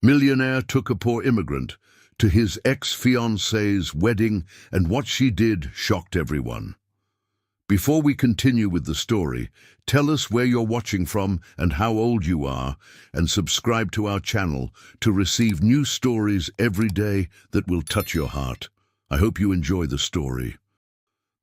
Millionaire took a poor immigrant to his ex-fiancée's wedding, and what she did shocked everyone. Before we continue with the story, tell us where you're watching from and how old you are, and subscribe to our channel to receive new stories every day that will touch your heart. I hope you enjoy the story.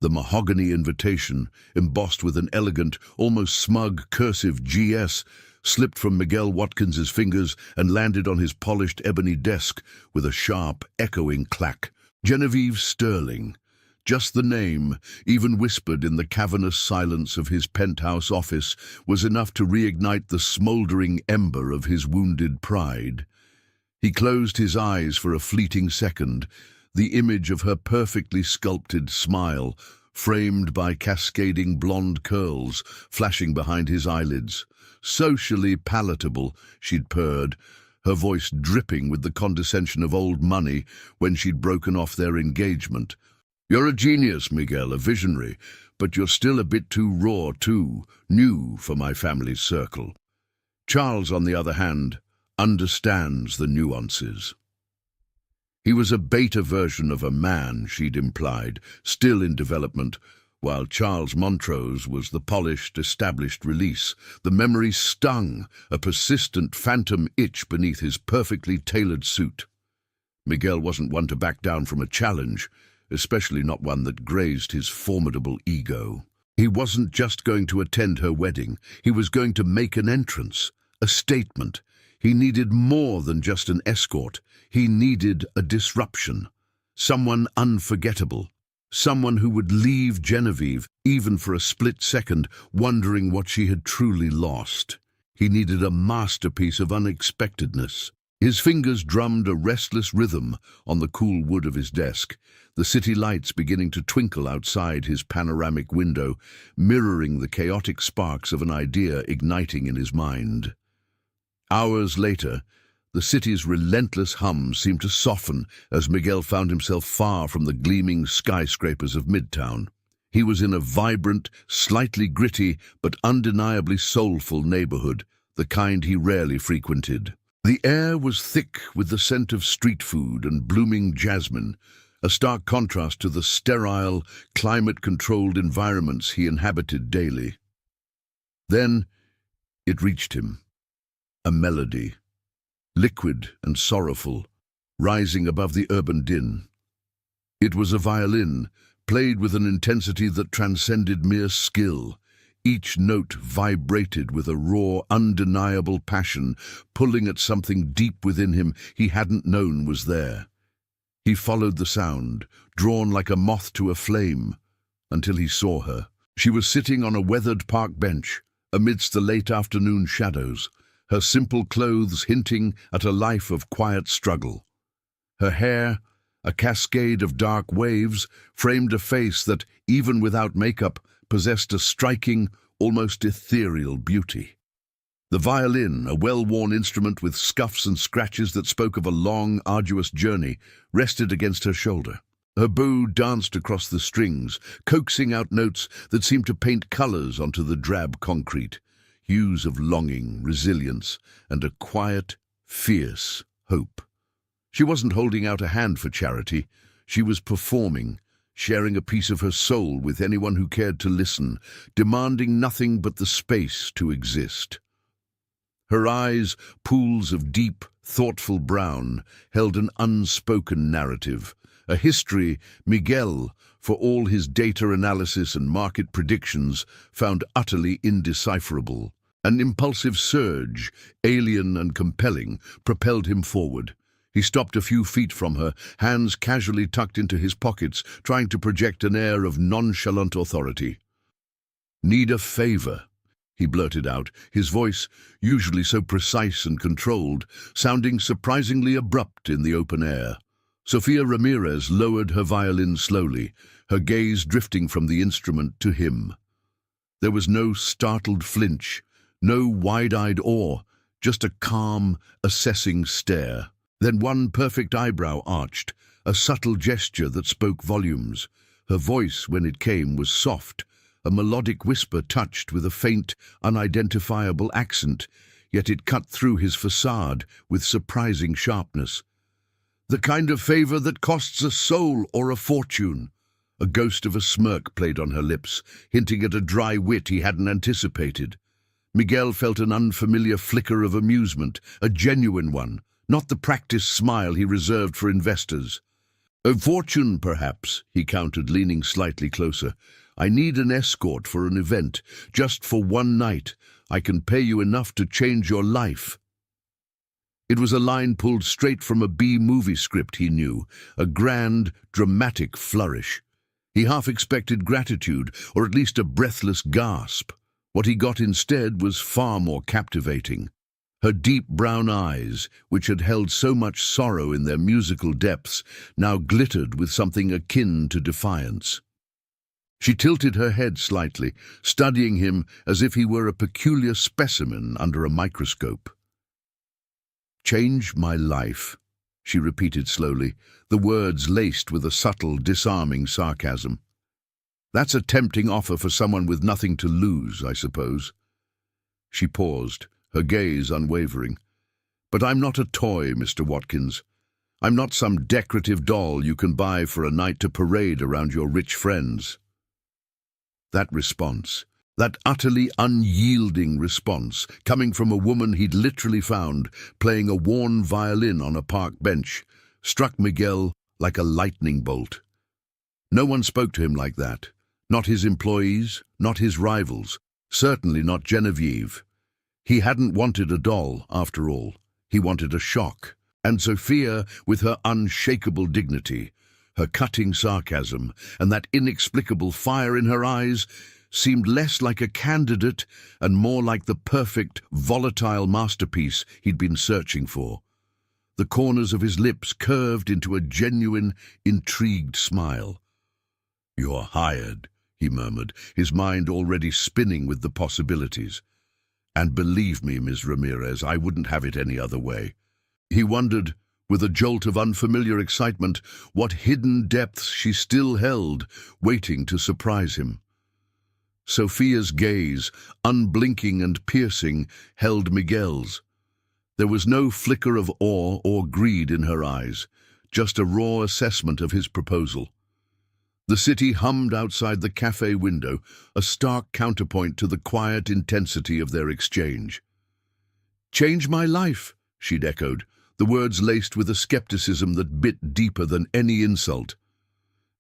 The mahogany invitation, embossed with an elegant, almost smug cursive GS, slipped from Miguel Watkins's fingers and landed on his polished ebony desk with a sharp, echoing clack. Genevieve Sterling. Just the name, even whispered in the cavernous silence of his penthouse office, was enough to reignite the smouldering ember of his wounded pride. He closed his eyes for a fleeting second, the image of her perfectly sculpted smile, framed by cascading blonde curls, flashing behind his eyelids. Socially palatable, she'd purred, her voice dripping with the condescension of old money when she'd broken off their engagement. "You're a genius, Miguel, a visionary, but you're still a bit too raw, too new for my family's circle." Charles, on the other hand, understands the nuances. He was a beta version of a man, she'd implied, still in development, while Charles Montrose was the polished, established release. The memory stung, a persistent phantom itch beneath his perfectly tailored suit. Miguel wasn't one to back down from a challenge, especially not one that grazed his formidable ego. He wasn't just going to attend her wedding, he was going to make an entrance, a statement. He needed more than just an escort. He needed a disruption, someone unforgettable, someone who would leave Genevieve, even for a split second, wondering what she had truly lost. He needed a masterpiece of unexpectedness. His fingers drummed a restless rhythm on the cool wood of his desk, the city lights beginning to twinkle outside his panoramic window, mirroring the chaotic sparks of an idea igniting in his mind. Hours later, the city's relentless hum seemed to soften as Miguel found himself far from the gleaming skyscrapers of Midtown. He was in a vibrant, slightly gritty, but undeniably soulful neighborhood, the kind he rarely frequented. The air was thick with the scent of street food and blooming jasmine, a stark contrast to the sterile, climate-controlled environments he inhabited daily. Then it reached him. A melody, liquid and sorrowful, rising above the urban din. It was a violin, played with an intensity that transcended mere skill. Each note vibrated with a raw, undeniable passion, pulling at something deep within him he hadn't known was there. He followed the sound, drawn like a moth to a flame, until he saw her. She was sitting on a weathered park bench, amidst the late afternoon shadows, her simple clothes hinting at a life of quiet struggle. Her hair, a cascade of dark waves, framed a face that, even without makeup, possessed a striking, almost ethereal beauty. The violin, a well-worn instrument with scuffs and scratches that spoke of a long, arduous journey, rested against her shoulder. Her bow danced across the strings, coaxing out notes that seemed to paint colors onto the drab concrete. Hues of longing, resilience, and a quiet, fierce hope. She wasn't holding out a hand for charity. She was performing, sharing a piece of her soul with anyone who cared to listen, demanding nothing but the space to exist. Her eyes, pools of deep, thoughtful brown, held an unspoken narrative, a history Miguel, for all his data analysis and market predictions, found utterly indecipherable. An impulsive surge, alien and compelling, propelled him forward. He stopped a few feet from her, hands casually tucked into his pockets, trying to project an air of nonchalant authority. "Need a favor," he blurted out, his voice, usually so precise and controlled, sounding surprisingly abrupt in the open air. Sofia Ramirez lowered her violin slowly, her gaze drifting from the instrument to him. There was no startled flinch, no wide-eyed awe, just a calm, assessing stare. Then one perfect eyebrow arched, a subtle gesture that spoke volumes. Her voice, when it came, was soft, a melodic whisper touched with a faint, unidentifiable accent, yet it cut through his facade with surprising sharpness. "The kind of favor that costs a soul or a fortune." A ghost of a smirk played on her lips, hinting at a dry wit he hadn't anticipated. Miguel felt an unfamiliar flicker of amusement, a genuine one, not the practiced smile he reserved for investors. "A fortune, perhaps," he countered, leaning slightly closer. "I need an escort for an event, just for one night. I can pay you enough to change your life." It was a line pulled straight from a B-movie script, he knew, a grand, dramatic flourish. He half expected gratitude, or at least a breathless gasp. What he got instead was far more captivating. Her deep brown eyes, which had held so much sorrow in their musical depths, now glittered with something akin to defiance. She tilted her head slightly, studying him as if he were a peculiar specimen under a microscope. "Change my life," she repeated slowly, the words laced with a subtle, disarming sarcasm. "That's a tempting offer for someone with nothing to lose, I suppose." She paused, her gaze unwavering. "But I'm not a toy, Mr. Watkins. I'm not some decorative doll you can buy for a night to parade around your rich friends." That response, that utterly unyielding response, coming from a woman he'd literally found playing a worn violin on a park bench, struck Miguel like a lightning bolt. No one spoke to him like that. Not his employees, not his rivals, certainly not Genevieve. He hadn't wanted a doll, after all. He wanted a shock. And Sophia, with her unshakable dignity, her cutting sarcasm, and that inexplicable fire in her eyes, seemed less like a candidate and more like the perfect, volatile masterpiece he'd been searching for. The corners of his lips curved into a genuine, intrigued smile. "You're hired," he murmured, his mind already spinning with the possibilities. "And believe me, Ms. Ramirez, I wouldn't have it any other way." He wondered, with a jolt of unfamiliar excitement, what hidden depths she still held, waiting to surprise him. Sophia's gaze, unblinking and piercing, held Miguel's. There was no flicker of awe or greed in her eyes, just a raw assessment of his proposal. The city hummed outside the cafe window, a stark counterpoint to the quiet intensity of their exchange. "Change my life," she'd echoed, the words laced with a skepticism that bit deeper than any insult.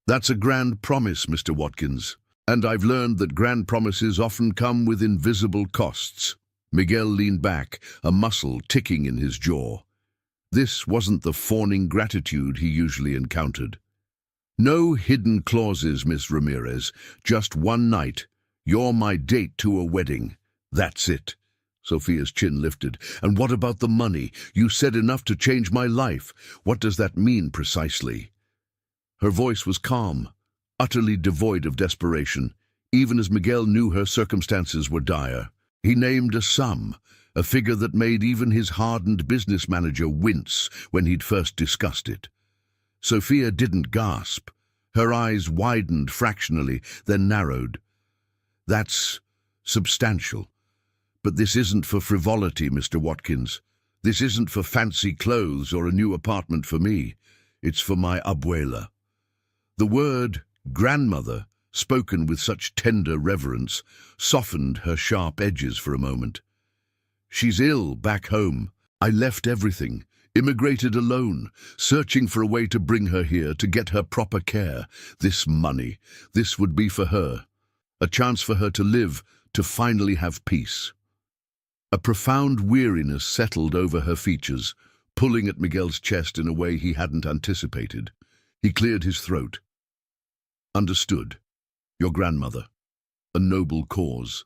"That's a grand promise, Mr. Watkins, and I've learned that grand promises often come with invisible costs." Miguel leaned back, a muscle ticking in his jaw. This wasn't the fawning gratitude he usually encountered. "No hidden clauses, Miss Ramirez. Just one night. You're my date to a wedding. That's it." Sophia's chin lifted. "And what about the money? You said enough to change my life. What does that mean precisely?" Her voice was calm, utterly devoid of desperation, even as Miguel knew her circumstances were dire. He named a sum, a figure that made even his hardened business manager wince when he'd first discussed it. Sophia didn't gasp. Her eyes widened fractionally, then narrowed. "That's substantial. But this isn't for frivolity, Mr. Watkins. This isn't for fancy clothes or a new apartment for me. It's for my abuela." The word grandmother, spoken with such tender reverence, softened her sharp edges for a moment. "She's ill back home. I left everything, immigrated alone, searching for a way to bring her here, to get her proper care. This money, this would be for her. A chance for her to live, to finally have peace." A profound weariness settled over her features, pulling at Miguel's chest in a way he hadn't anticipated. He cleared his throat. "Understood. Your grandmother. A noble cause."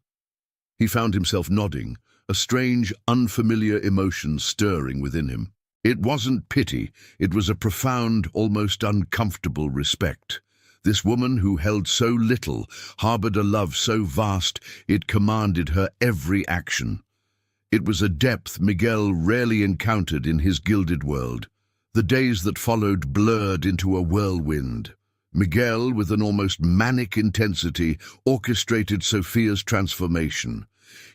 He found himself nodding, a strange, unfamiliar emotion stirring within him. It wasn't pity, it was a profound, almost uncomfortable respect. This woman who held so little, harbored a love so vast, it commanded her every action. It was a depth Miguel rarely encountered in his gilded world. The days that followed blurred into a whirlwind. Miguel, with an almost manic intensity, orchestrated Sophia's transformation.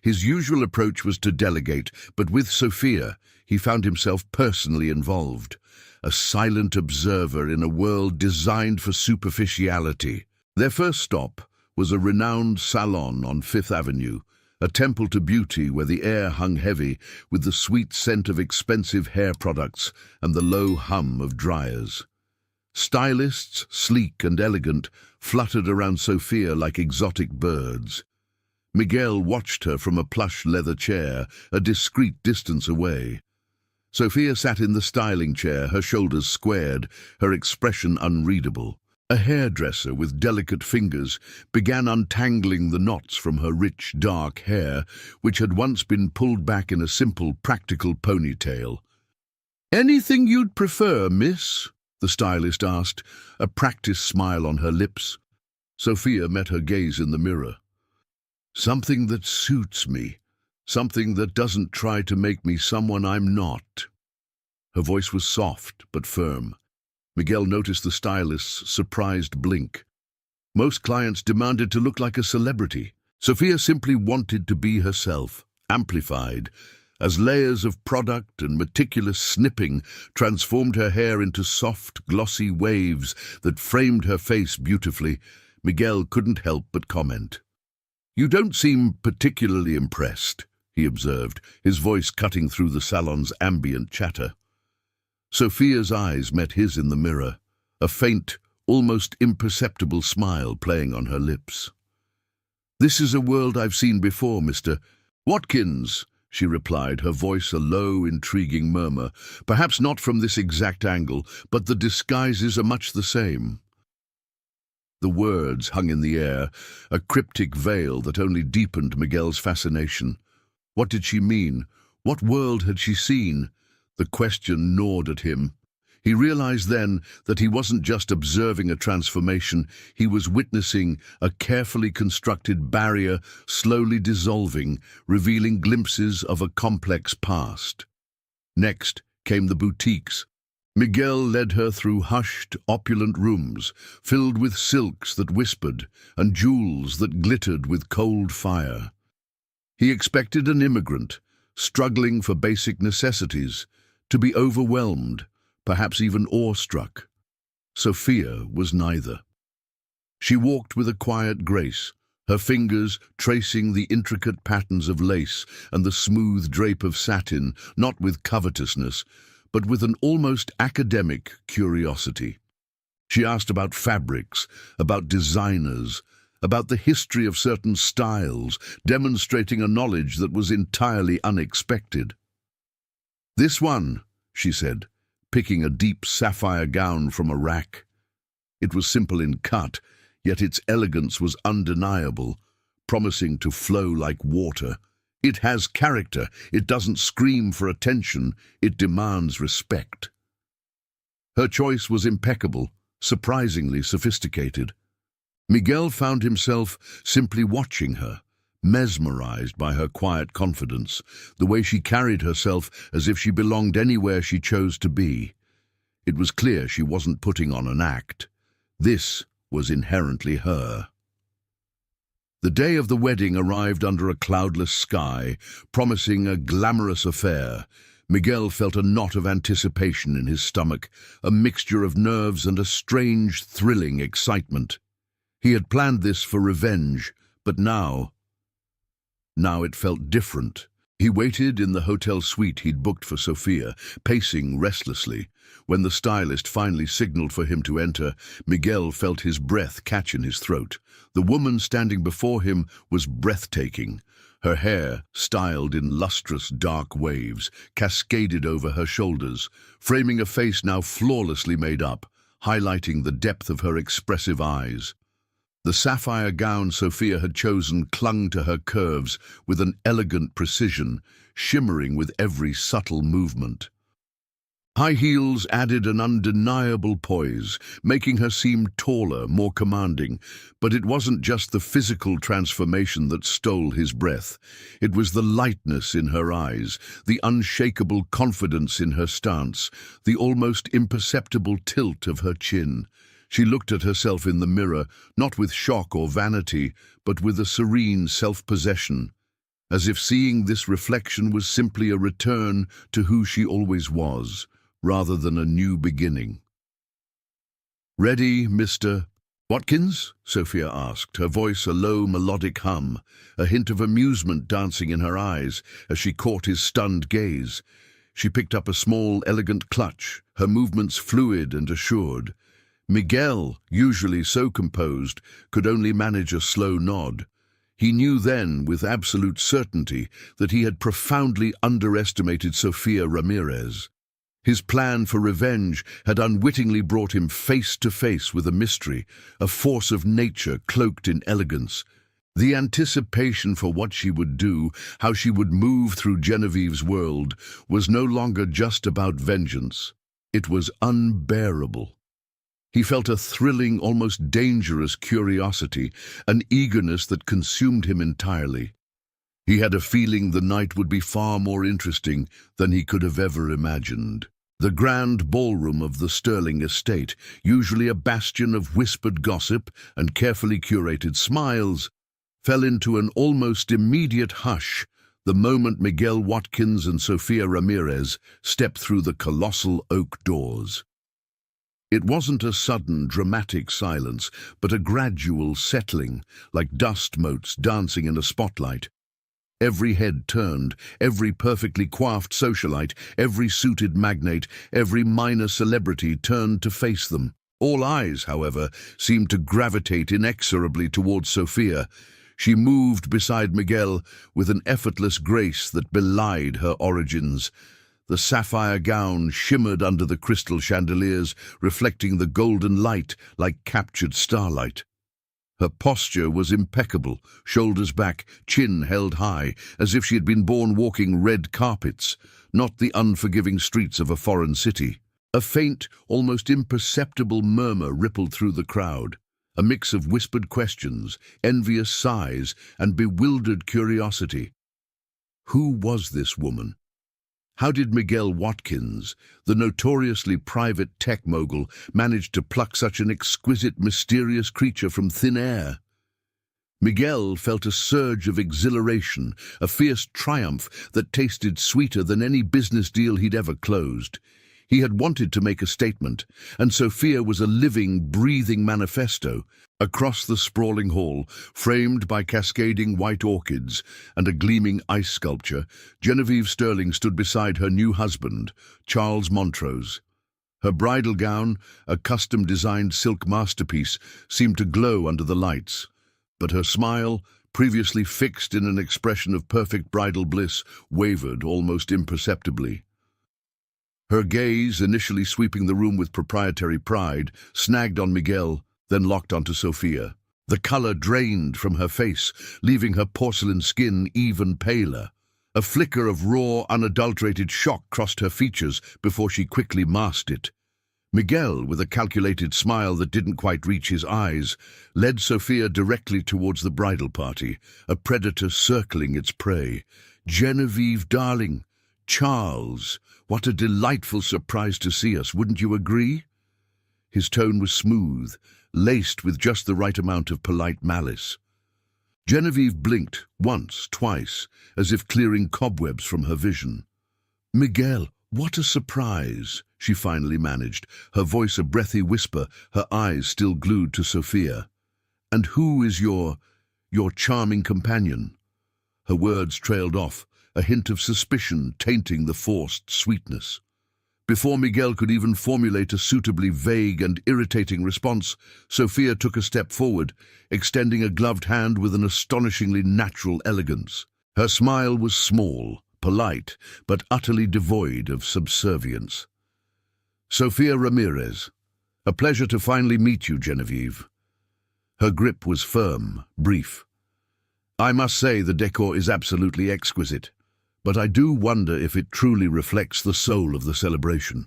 His usual approach was to delegate, but with Sophia, he found himself personally involved, a silent observer in a world designed for superficiality. Their first stop was a renowned salon on Fifth Avenue, a temple to beauty where the air hung heavy with the sweet scent of expensive hair products and the low hum of dryers. Stylists, sleek and elegant, fluttered around Sophia like exotic birds. Miguel watched her from a plush leather chair, a discreet distance away. Sophia sat in the styling chair, her shoulders squared, her expression unreadable. A hairdresser with delicate fingers began untangling the knots from her rich, dark hair, which had once been pulled back in a simple, practical ponytail. "Anything you'd prefer, miss?" the stylist asked, a practiced smile on her lips. Sophia met her gaze in the mirror. "Something that suits me, something that doesn't try to make me someone I'm not." Her voice was soft but firm. Miguel noticed the stylist's surprised blink. Most clients demanded to look like a celebrity. Sophia simply wanted to be herself, amplified, as layers of product and meticulous snipping transformed her hair into soft, glossy waves that framed her face beautifully. Miguel couldn't help but comment. "You don't seem particularly impressed," he observed, his voice cutting through the salon's ambient chatter. Sophia's eyes met his in the mirror, a faint, almost imperceptible smile playing on her lips. "This is a world I've seen before, Mr. Watkins," she replied, her voice a low, intriguing murmur. "Perhaps not from this exact angle, but the disguises are much the same." The words hung in the air, a cryptic veil that only deepened Miguel's fascination. What did she mean? What world had she seen? The question gnawed at him. He realized then that he wasn't just observing a transformation, he was witnessing a carefully constructed barrier slowly dissolving, revealing glimpses of a complex past. Next came the boutiques. Miguel led her through hushed, opulent rooms, filled with silks that whispered and jewels that glittered with cold fire. He expected an immigrant, struggling for basic necessities, to be overwhelmed, perhaps even awestruck. Sophia was neither. She walked with a quiet grace, her fingers tracing the intricate patterns of lace and the smooth drape of satin, not with covetousness, but with an almost academic curiosity. She asked about fabrics, about designers, about the history of certain styles, demonstrating a knowledge that was entirely unexpected. "This one," she said, picking a deep sapphire gown from a rack. It was simple in cut, yet its elegance was undeniable, promising to flow like water. "It has character. It doesn't scream for attention. It demands respect." Her choice was impeccable, surprisingly sophisticated. Miguel found himself simply watching her, mesmerized by her quiet confidence, the way she carried herself as if she belonged anywhere she chose to be. It was clear she wasn't putting on an act. This was inherently her. The day of the wedding arrived under a cloudless sky, promising a glamorous affair. Miguel felt a knot of anticipation in his stomach, a mixture of nerves and a strange, thrilling excitement. He had planned this for revenge, but now it felt different. He waited in the hotel suite he'd booked for Sophia, pacing restlessly. When the stylist finally signaled for him to enter, Miguel felt his breath catch in his throat. The woman standing before him was breathtaking. Her hair, styled in lustrous dark waves, cascaded over her shoulders, framing a face now flawlessly made up, highlighting the depth of her expressive eyes. The sapphire gown Sophia had chosen clung to her curves with an elegant precision, shimmering with every subtle movement. High heels added an undeniable poise, making her seem taller, more commanding. But it wasn't just the physical transformation that stole his breath. It was the lightness in her eyes, the unshakable confidence in her stance, the almost imperceptible tilt of her chin. She looked at herself in the mirror, not with shock or vanity, but with a serene self-possession. as if seeing this reflection was simply a return to who she always was, rather than a new beginning. "Ready, Mr. Watkins?" Sophia asked, her voice a low melodic hum, a hint of amusement dancing in her eyes as she caught his stunned gaze. She picked up a small, elegant clutch, her movements fluid and assured. Miguel, usually so composed, could only manage a slow nod. He knew then, with absolute certainty, that he had profoundly underestimated Sofia Ramirez. His plan for revenge had unwittingly brought him face to face with a mystery, a force of nature cloaked in elegance. The anticipation for what she would do, how she would move through Genevieve's world, was no longer just about vengeance. It was unbearable. He felt a thrilling, almost dangerous curiosity, an eagerness that consumed him entirely. He had a feeling the night would be far more interesting than he could have ever imagined. The grand ballroom of the Sterling estate, usually a bastion of whispered gossip and carefully curated smiles, fell into an almost immediate hush the moment Miguel Watkins and Sofia Ramirez stepped through the colossal oak doors. It wasn't a sudden, dramatic silence, but a gradual settling, like dust motes dancing in a spotlight. Every head turned, every perfectly coiffed socialite, every suited magnate, every minor celebrity turned to face them. All eyes, however, seemed to gravitate inexorably towards Sofia. She moved beside Miguel with an effortless grace that belied her origins. The sapphire gown shimmered under the crystal chandeliers, reflecting the golden light like captured starlight. Her posture was impeccable, shoulders back, chin held high, as if she had been born walking red carpets, not the unforgiving streets of a foreign city. A faint, almost imperceptible murmur rippled through the crowd, a mix of whispered questions, envious sighs, and bewildered curiosity. Who was this woman? How did Miguel Watkins, the notoriously private tech mogul, manage to pluck such an exquisite, mysterious creature from thin air? Miguel felt a surge of exhilaration, a fierce triumph that tasted sweeter than any business deal he'd ever closed. He had wanted to make a statement, and Sofia was a living, breathing manifesto. Across the sprawling hall, framed by cascading white orchids and a gleaming ice sculpture, Genevieve Sterling stood beside her new husband, Charles Montrose. Her bridal gown, a custom-designed silk masterpiece, seemed to glow under the lights, but her smile, previously fixed in an expression of perfect bridal bliss, wavered almost imperceptibly. Her gaze, initially sweeping the room with proprietary pride, snagged on Miguel, then locked onto Sofia. The color drained from her face, leaving her porcelain skin even paler. A flicker of raw, unadulterated shock crossed her features before she quickly masked it. Miguel, with a calculated smile that didn't quite reach his eyes, led Sofia directly towards the bridal party, a predator circling its prey. "Genevieve, darling. Charles, what a delightful surprise to see us, wouldn't you agree?" His tone was smooth, laced with just the right amount of polite malice. Genevieve blinked once, twice, as if clearing cobwebs from her vision. "Miguel, what a surprise," she finally managed, her voice a breathy whisper, her eyes still glued to Sofia. "And who is your charming companion?" Her words trailed off, a hint of suspicion tainting the forced sweetness. Before Miguel could even formulate a suitably vague and irritating response, Sofia took a step forward, extending a gloved hand with an astonishingly natural elegance. Her smile was small, polite, but utterly devoid of subservience. "Sofia Ramirez. A pleasure to finally meet you, Genevieve." Her grip was firm, brief. "I must say the decor is absolutely exquisite, but I do wonder if it truly reflects the soul of the celebration."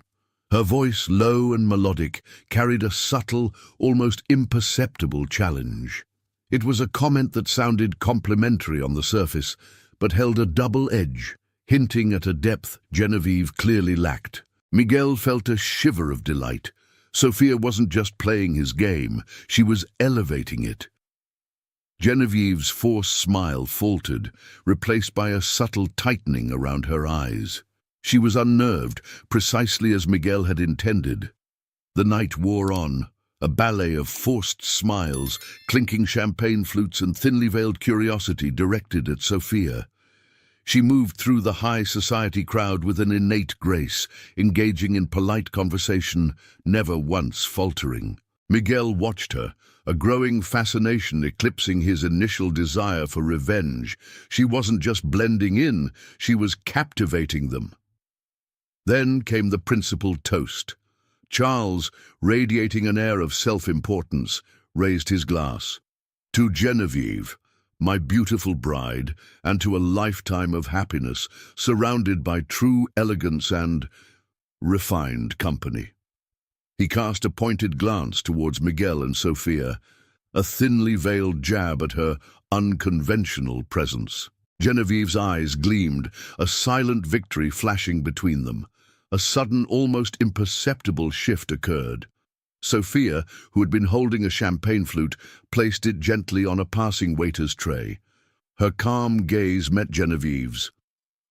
Her voice, low and melodic, carried a subtle, almost imperceptible challenge. It was a comment that sounded complimentary on the surface, but held a double edge, hinting at a depth Genevieve clearly lacked. Miguel felt a shiver of delight. Sofia wasn't just playing his game, she was elevating it. Genevieve's forced smile faltered, replaced by a subtle tightening around her eyes. She was unnerved, precisely as Miguel had intended. The night wore on, a ballet of forced smiles, clinking champagne flutes and thinly veiled curiosity directed at Sophia. She moved through the high society crowd with an innate grace, engaging in polite conversation, never once faltering. Miguel watched her, a growing fascination eclipsing his initial desire for revenge. She wasn't just blending in, she was captivating them. Then came the principal toast. Charles, radiating an air of self-importance, raised his glass. To Genevieve, my beautiful bride, and to a lifetime of happiness, surrounded by true elegance and refined company. He cast a pointed glance towards Miguel and Sophia, a thinly veiled jab at her unconventional presence. Genevieve's eyes gleamed, a silent victory flashing between them. A sudden, almost imperceptible shift occurred. Sophia, who had been holding a champagne flute, placed it gently on a passing waiter's tray. Her calm gaze met Genevieve's.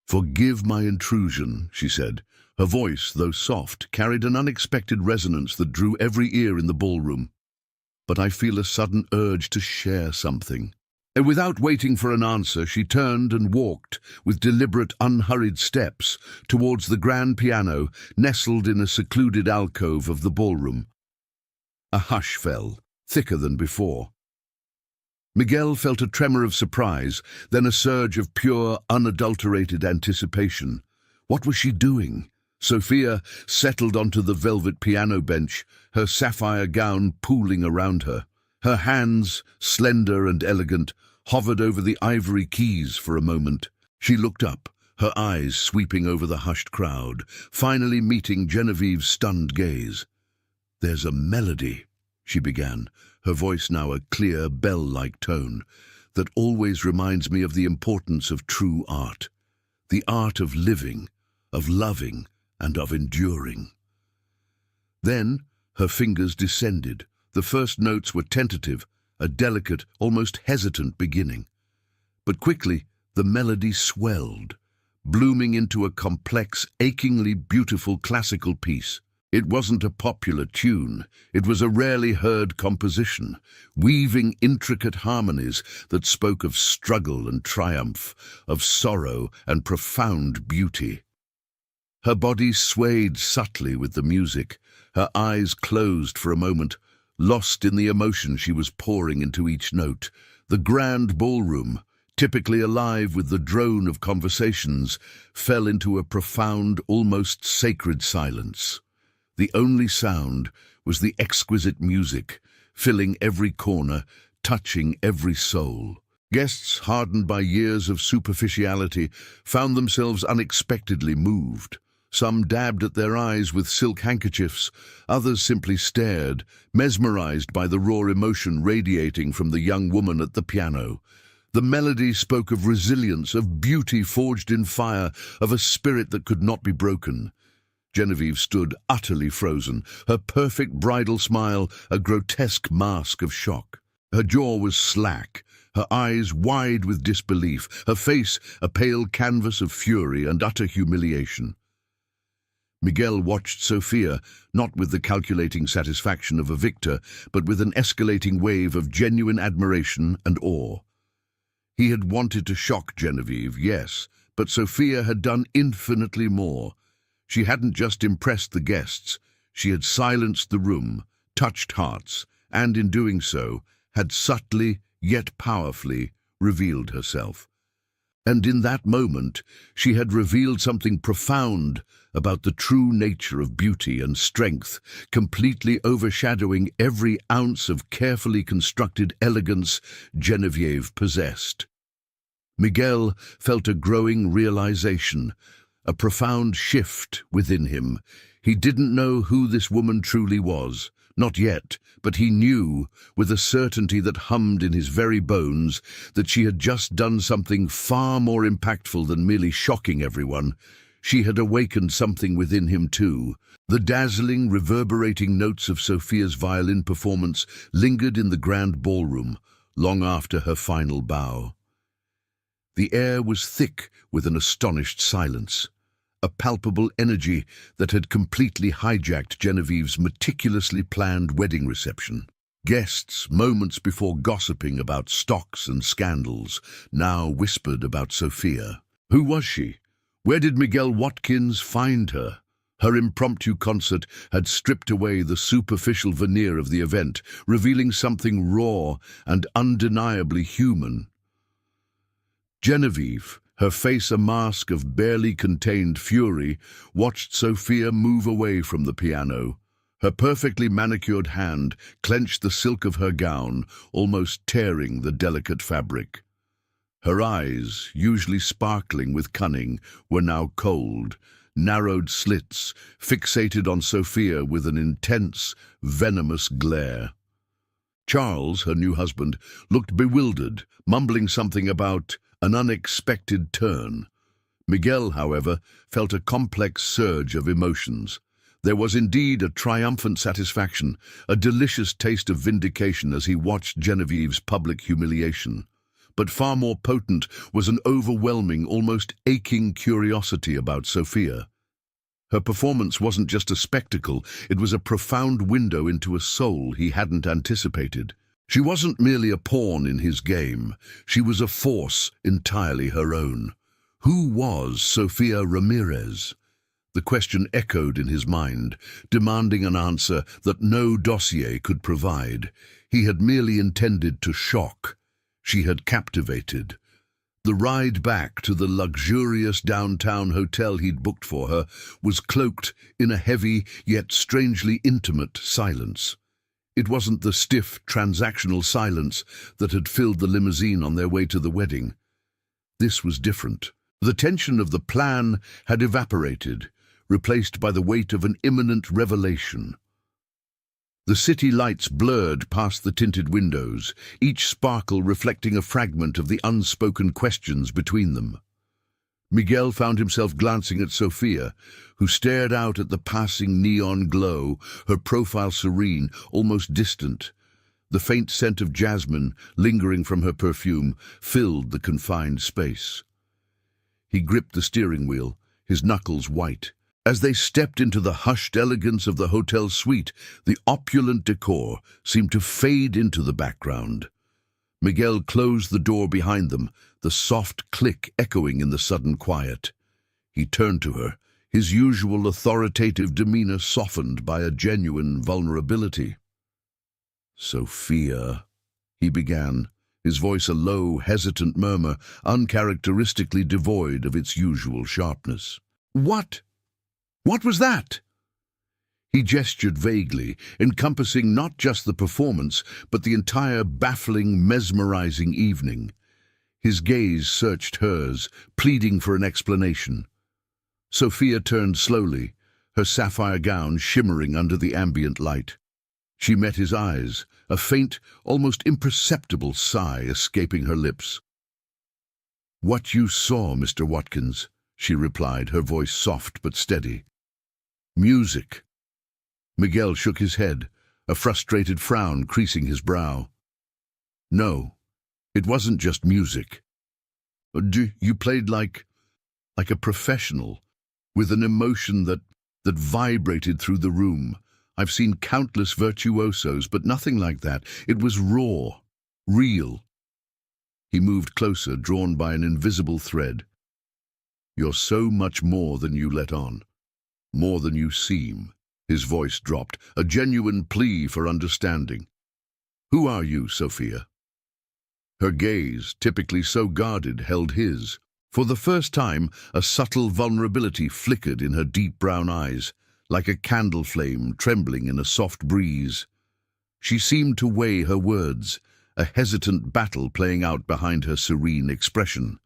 "Forgive my intrusion," she said. Her voice, though soft, carried an unexpected resonance that drew every ear in the ballroom. "But I feel a sudden urge to share something." And without waiting for an answer, she turned and walked, with deliberate, unhurried steps, towards the grand piano, nestled in a secluded alcove of the ballroom. A hush fell, thicker than before. Miguel felt a tremor of surprise, then a surge of pure, unadulterated anticipation. What was she doing? Sophia settled onto the velvet piano bench, her sapphire gown pooling around her. Her hands, slender and elegant, hovered over the ivory keys for a moment. She looked up, her eyes sweeping over the hushed crowd, finally meeting Genevieve's stunned gaze. "There's a melody," she began, her voice now a clear, bell-like tone, "that always reminds me of the importance of true art. The art of living, of loving, and of enduring." Then her fingers descended. The first notes were tentative, a delicate, almost hesitant beginning. But quickly the melody swelled, blooming into a complex, achingly beautiful classical piece. It wasn't a popular tune, it was a rarely heard composition, weaving intricate harmonies that spoke of struggle and triumph, of sorrow and profound beauty. Her body swayed subtly with the music, her eyes closed for a moment, lost in the emotion she was pouring into each note. The grand ballroom, typically alive with the drone of conversations, fell into a profound, almost sacred silence. The only sound was the exquisite music, filling every corner, touching every soul. Guests, hardened by years of superficiality, found themselves unexpectedly moved. Some dabbed at their eyes with silk handkerchiefs, others simply stared, mesmerized by the raw emotion radiating from the young woman at the piano. The melody spoke of resilience, of beauty forged in fire, of a spirit that could not be broken. Genevieve stood utterly frozen, her perfect bridal smile a grotesque mask of shock. Her jaw was slack, her eyes wide with disbelief, her face a pale canvas of fury and utter humiliation. Miguel watched Sophia, not with the calculating satisfaction of a victor, but with an escalating wave of genuine admiration and awe. He had wanted to shock Genevieve, yes, but Sophia had done infinitely more. She hadn't just impressed the guests, she had silenced the room, touched hearts, and in doing so, had subtly, yet powerfully, revealed herself. And in that moment, she had revealed something profound about the true nature of beauty and strength, completely overshadowing every ounce of carefully constructed elegance Genevieve possessed. Miguel felt a growing realization, a profound shift within him. He didn't know who this woman truly was, not yet, but he knew, with a certainty that hummed in his very bones, that she had just done something far more impactful than merely shocking everyone. She had awakened something within him too. The dazzling, reverberating notes of Sophia's violin performance lingered in the grand ballroom, long after her final bow. The air was thick with an astonished silence, a palpable energy that had completely hijacked Genevieve's meticulously planned wedding reception. Guests, moments before gossiping about stocks and scandals, now whispered about Sophia. Who was she? Where did Miguel Watkins find her? Her impromptu concert had stripped away the superficial veneer of the event, revealing something raw and undeniably human. Genevieve, her face a mask of barely contained fury, watched Sophia move away from the piano. Her perfectly manicured hand clenched the silk of her gown, almost tearing the delicate fabric. Her eyes, usually sparkling with cunning, were now cold, narrowed slits, fixated on Sophia with an intense, venomous glare. Charles, her new husband, looked bewildered, mumbling something about an unexpected turn. Miguel, however, felt a complex surge of emotions. There was indeed a triumphant satisfaction, a delicious taste of vindication as he watched Genevieve's public humiliation. But far more potent was an overwhelming, almost aching curiosity about Sophia. Her performance wasn't just a spectacle, it was a profound window into a soul he hadn't anticipated. She wasn't merely a pawn in his game, she was a force entirely her own. Who was Sophia Ramirez? The question echoed in his mind, demanding an answer that no dossier could provide. He had merely intended to shock. She had captivated. The ride back to the luxurious downtown hotel he'd booked for her was cloaked in a heavy yet strangely intimate silence. It wasn't the stiff, transactional silence that had filled the limousine on their way to the wedding. This was different. The tension of the plan had evaporated, replaced by the weight of an imminent revelation. The city lights blurred past the tinted windows, each sparkle reflecting a fragment of the unspoken questions between them. Miguel found himself glancing at Sophia, who stared out at the passing neon glow, her profile serene, almost distant. The faint scent of jasmine, lingering from her perfume, filled the confined space. He gripped the steering wheel, his knuckles white. As they stepped into the hushed elegance of the hotel suite, the opulent decor seemed to fade into the background. Miguel closed the door behind them, the soft click echoing in the sudden quiet. He turned to her, his usual authoritative demeanor softened by a genuine vulnerability. "Sophia," he began, his voice a low, hesitant murmur, uncharacteristically devoid of its usual sharpness. "What? What was that?" He gestured vaguely, encompassing not just the performance, but the entire baffling, mesmerizing evening. His gaze searched hers, pleading for an explanation. Sophia turned slowly, her sapphire gown shimmering under the ambient light. She met his eyes, a faint, almost imperceptible sigh escaping her lips. "What you saw, Mr. Watkins," she replied, her voice soft but steady. "Music." Miguel shook his head, a frustrated frown creasing his brow. "No, it wasn't just music. You played like a professional, with an emotion that vibrated through the room. I've seen countless virtuosos, but nothing like that. It was raw, real." He moved closer, drawn by an invisible thread. "You're so much more than you let on. More than you seem." His voice dropped, a genuine plea for understanding. "Who are you, Sophia?" Her gaze, typically so guarded, held his. For the first time, a subtle vulnerability flickered in her deep brown eyes, like a candle flame trembling in a soft breeze. She seemed to weigh her words, a hesitant battle playing out behind her serene expression.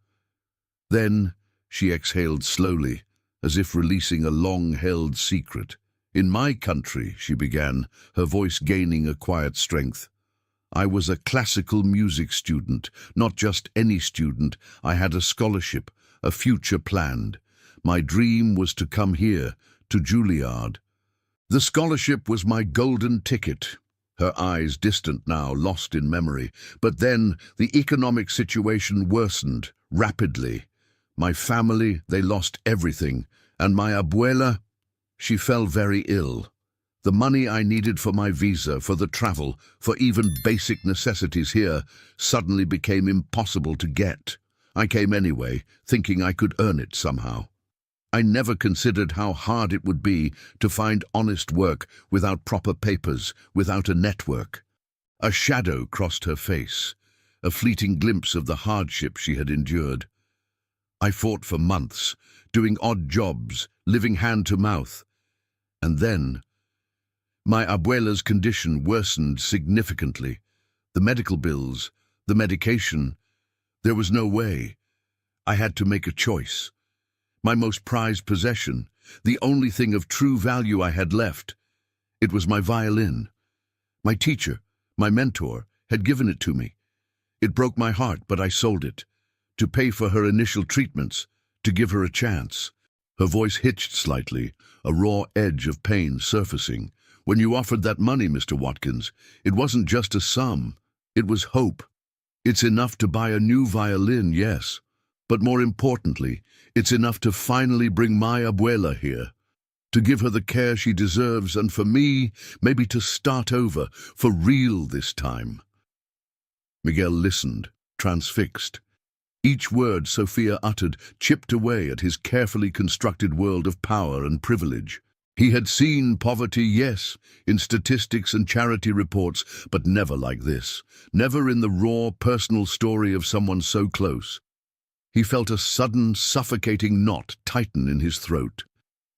Then she exhaled slowly, as if releasing a long-held secret. "In my country," she began, her voice gaining a quiet strength, "I was a classical music student, not just any student. I had a scholarship, a future planned. My dream was to come here, to Juilliard. The scholarship was my golden ticket. her eyes distant now, lost in memory. But then the economic situation worsened rapidly. My family, they lost everything, and my abuela, she fell very ill. The money I needed for my visa, for the travel, for even basic necessities here, suddenly became impossible to get. I came anyway, thinking I could earn it somehow. I never considered how hard it would be to find honest work without proper papers, without a network. A shadow crossed her face, a fleeting glimpse of the hardship she had endured. I fought for months, doing odd jobs, living hand to mouth. And then, my abuela's condition worsened significantly. The medical bills, the medication, there was no way. I had to make a choice. My most prized possession, the only thing of true value I had left. It was my violin. My teacher, my mentor, had given it to me. It broke my heart, but I sold it. To pay for her initial treatments, to give her a chance. Her voice hitched slightly, a raw edge of pain surfacing. When you offered that money, Mr. Watkins, it wasn't just a sum. It was hope. It's enough to buy a new violin, yes. But more importantly, it's enough to finally bring my abuela here. To give her the care she deserves, and for me, maybe to start over, for real this time. Miguel listened, transfixed. Each word Sophia uttered chipped away at his carefully constructed world of power and privilege. He had seen poverty, yes, in statistics and charity reports, but never like this. Never in the raw, personal story of someone so close. He felt a sudden, suffocating knot tighten in his throat.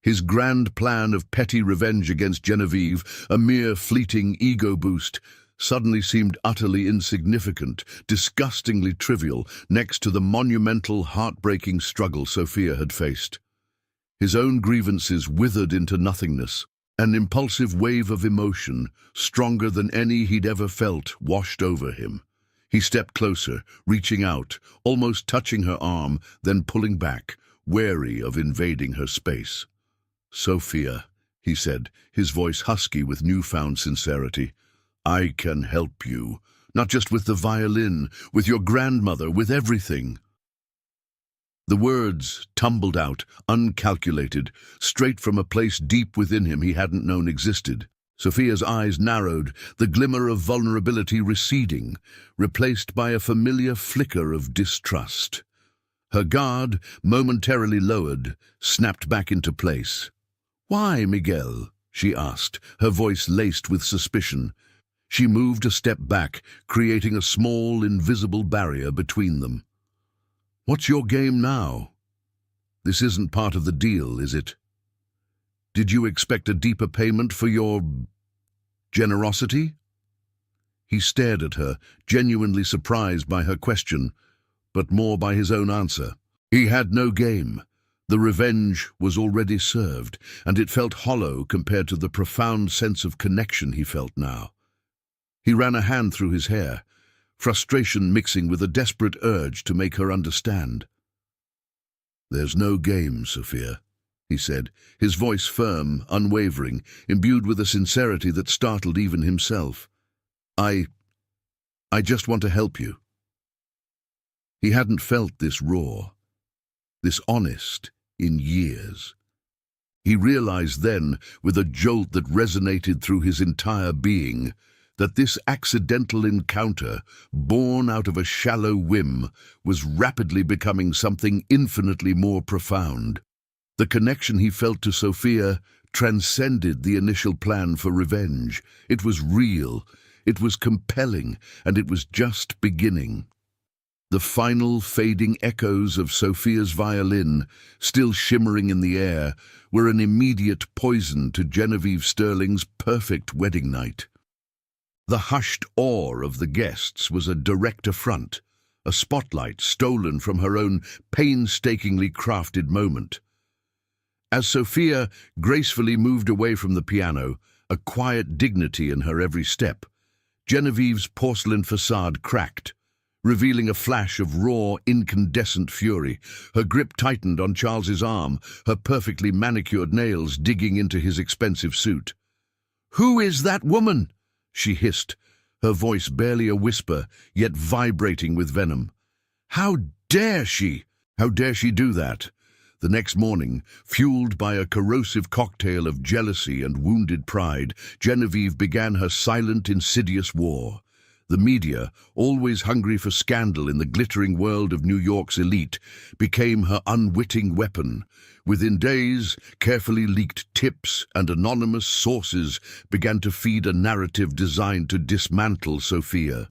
His grand plan of petty revenge against Genevieve, a mere fleeting ego boost, suddenly seemed utterly insignificant, disgustingly trivial, next to the monumental, heartbreaking struggle Sophia had faced. His own grievances withered into nothingness. An impulsive wave of emotion, stronger than any he'd ever felt, washed over him. He stepped closer, reaching out, almost touching her arm, then pulling back, wary of invading her space. "Sophia," he said, his voice husky with newfound sincerity, "I can help you, not just with the violin, with your grandmother, with everything." The words tumbled out, uncalculated, straight from a place deep within him he hadn't known existed. Sophia's eyes narrowed, the glimmer of vulnerability receding, replaced by a familiar flicker of distrust. Her guard, momentarily lowered, snapped back into place. "Why, Miguel?" she asked, her voice laced with suspicion. She moved a step back, creating a small, invisible barrier between them. "What's your game now? This isn't part of the deal, is it? Did you expect a deeper payment for your generosity?" He stared at her, genuinely surprised by her question, but more by his own answer. He had no game. The revenge was already served, and it felt hollow compared to the profound sense of connection he felt now. He ran a hand through his hair, frustration mixing with a desperate urge to make her understand. "There's no game, Sophia," he said, his voice firm, unwavering, imbued with a sincerity that startled even himself. I just want to help you." He hadn't felt this raw, this honest, in years. He realized then, with a jolt that resonated through his entire being, that this accidental encounter, born out of a shallow whim, was rapidly becoming something infinitely more profound. The connection he felt to Sophia transcended the initial plan for revenge. It was real, it was compelling, and it was just beginning. The final fading echoes of Sophia's violin, still shimmering in the air, were an immediate poison to Genevieve Sterling's perfect wedding night. The hushed awe of the guests was a direct affront, a spotlight stolen from her own painstakingly crafted moment. As Sophia gracefully moved away from the piano, a quiet dignity in her every step, Genevieve's porcelain facade cracked, revealing a flash of raw, incandescent fury. Her grip tightened on Charles's arm, her perfectly manicured nails digging into his expensive suit. "Who is that woman?" she hissed, her voice barely a whisper, yet vibrating with venom. How dare she? How dare she do that? The next morning, fueled by a corrosive cocktail of jealousy and wounded pride, Genevieve began her silent, insidious war. The media, always hungry for scandal in the glittering world of New York's elite, became her unwitting weapon. Within days, carefully leaked tips and anonymous sources began to feed a narrative designed to dismantle Sophia.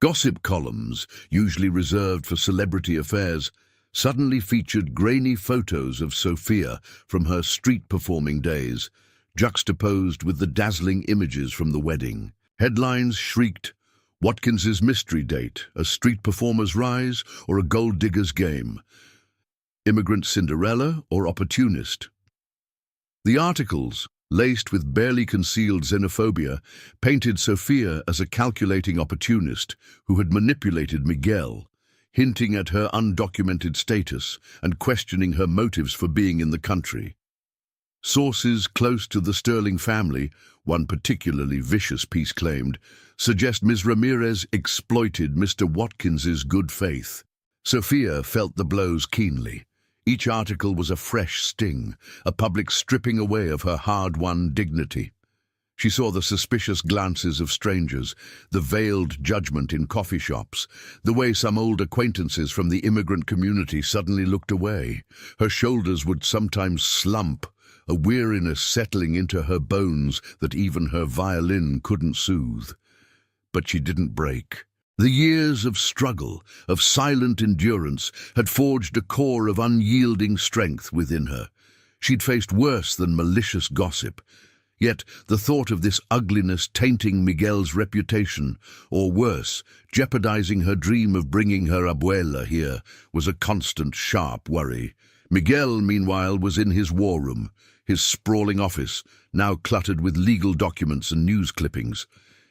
Gossip columns, usually reserved for celebrity affairs, suddenly featured grainy photos of Sophia from her street-performing days, juxtaposed with the dazzling images from the wedding. Headlines shrieked, "Watkins's mystery date, a street performer's rise or a gold digger's game? Immigrant Cinderella or opportunist?" The articles, laced with barely concealed xenophobia, painted Sophia as a calculating opportunist who had manipulated Miguel, hinting at her undocumented status and questioning her motives for being in the country. Sources close to the Sterling family, one particularly vicious piece claimed, suggest Ms. Ramirez exploited Mr. Watkins's good faith. Sophia felt the blows keenly. Each article was a fresh sting, a public stripping away of her hard-won dignity. She saw the suspicious glances of strangers, the veiled judgment in coffee shops, the way some old acquaintances from the immigrant community suddenly looked away. Her shoulders would sometimes slump, a weariness settling into her bones that even her violin couldn't soothe. But she didn't break. The years of struggle, of silent endurance, had forged a core of unyielding strength within her. She'd faced worse than malicious gossip. Yet the thought of this ugliness tainting Miguel's reputation, or worse, jeopardizing her dream of bringing her abuela here, was a constant, sharp worry. Miguel, meanwhile, was in his war room, his sprawling office, now cluttered with legal documents and news clippings.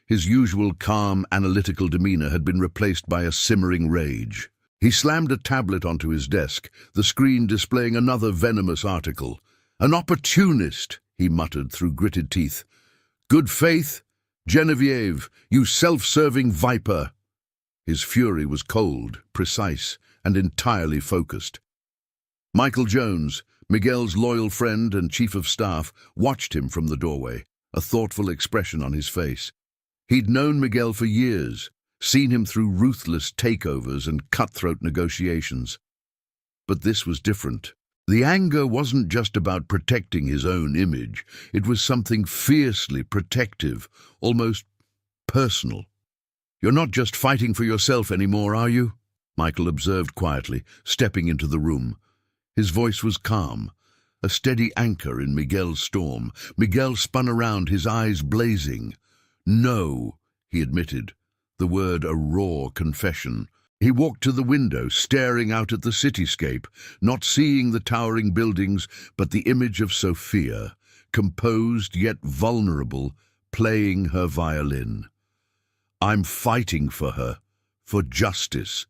His usual calm, analytical demeanor had been replaced by a simmering rage. He slammed a tablet onto his desk, the screen displaying another venomous article. "An opportunist," he muttered through gritted teeth. "Good faith? Genevieve, you self-serving viper!" His fury was cold, precise, and entirely focused. Michael Jones, Miguel's loyal friend and chief of staff, watched him from the doorway, a thoughtful expression on his face. He'd known Miguel for years, seen him through ruthless takeovers and cutthroat negotiations. But this was different. The anger wasn't just about protecting his own image. It was something fiercely protective, almost personal. "You're not just fighting for yourself anymore, are you?" Michael observed quietly, stepping into the room. His voice was calm, a steady anchor in Miguel's storm. Miguel spun around, his eyes blazing. "No," he admitted, the word a raw confession. He walked to the window, staring out at the cityscape, not seeing the towering buildings, but the image of Sophia, composed yet vulnerable, playing her violin. "I'm fighting for her, for justice."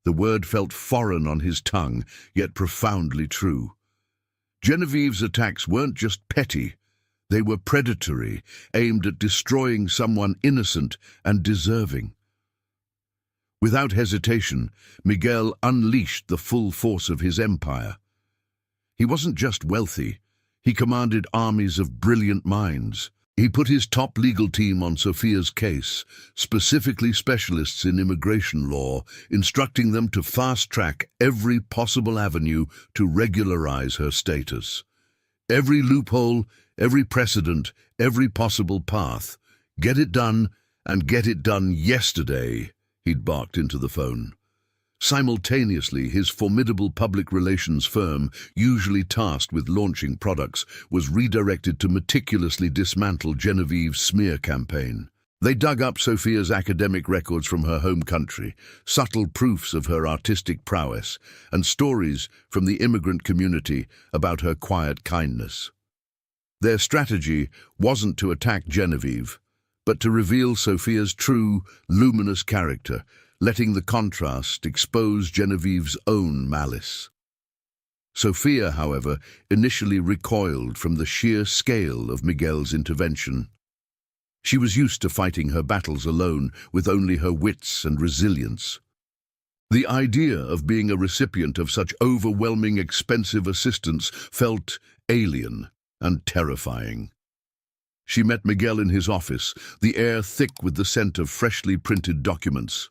The word felt foreign on his tongue, yet profoundly true. Genevieve's attacks weren't just petty. They were predatory, aimed at destroying someone innocent and deserving. Without hesitation, Miguel unleashed the full force of his empire. He wasn't just wealthy, he commanded armies of brilliant minds. He put his top legal team on Sophia's case, specifically specialists in immigration law, instructing them to fast-track every possible avenue to regularize her status. Every loophole, every precedent, every possible path. "Get it done, and get it done yesterday," he'd barked into the phone. Simultaneously, his formidable public relations firm, usually tasked with launching products, was redirected to meticulously dismantle Genevieve's smear campaign. They dug up Sophia's academic records from her home country, subtle proofs of her artistic prowess, and stories from the immigrant community about her quiet kindness. Their strategy wasn't to attack Genevieve, but to reveal Sophia's true, luminous character, letting the contrast expose Genevieve's own malice. Sophia, however, initially recoiled from the sheer scale of Miguel's intervention. She was used to fighting her battles alone with only her wits and resilience. The idea of being a recipient of such overwhelming, expensive assistance felt alien and terrifying. She met Miguel in his office, the air thick with the scent of freshly printed documents.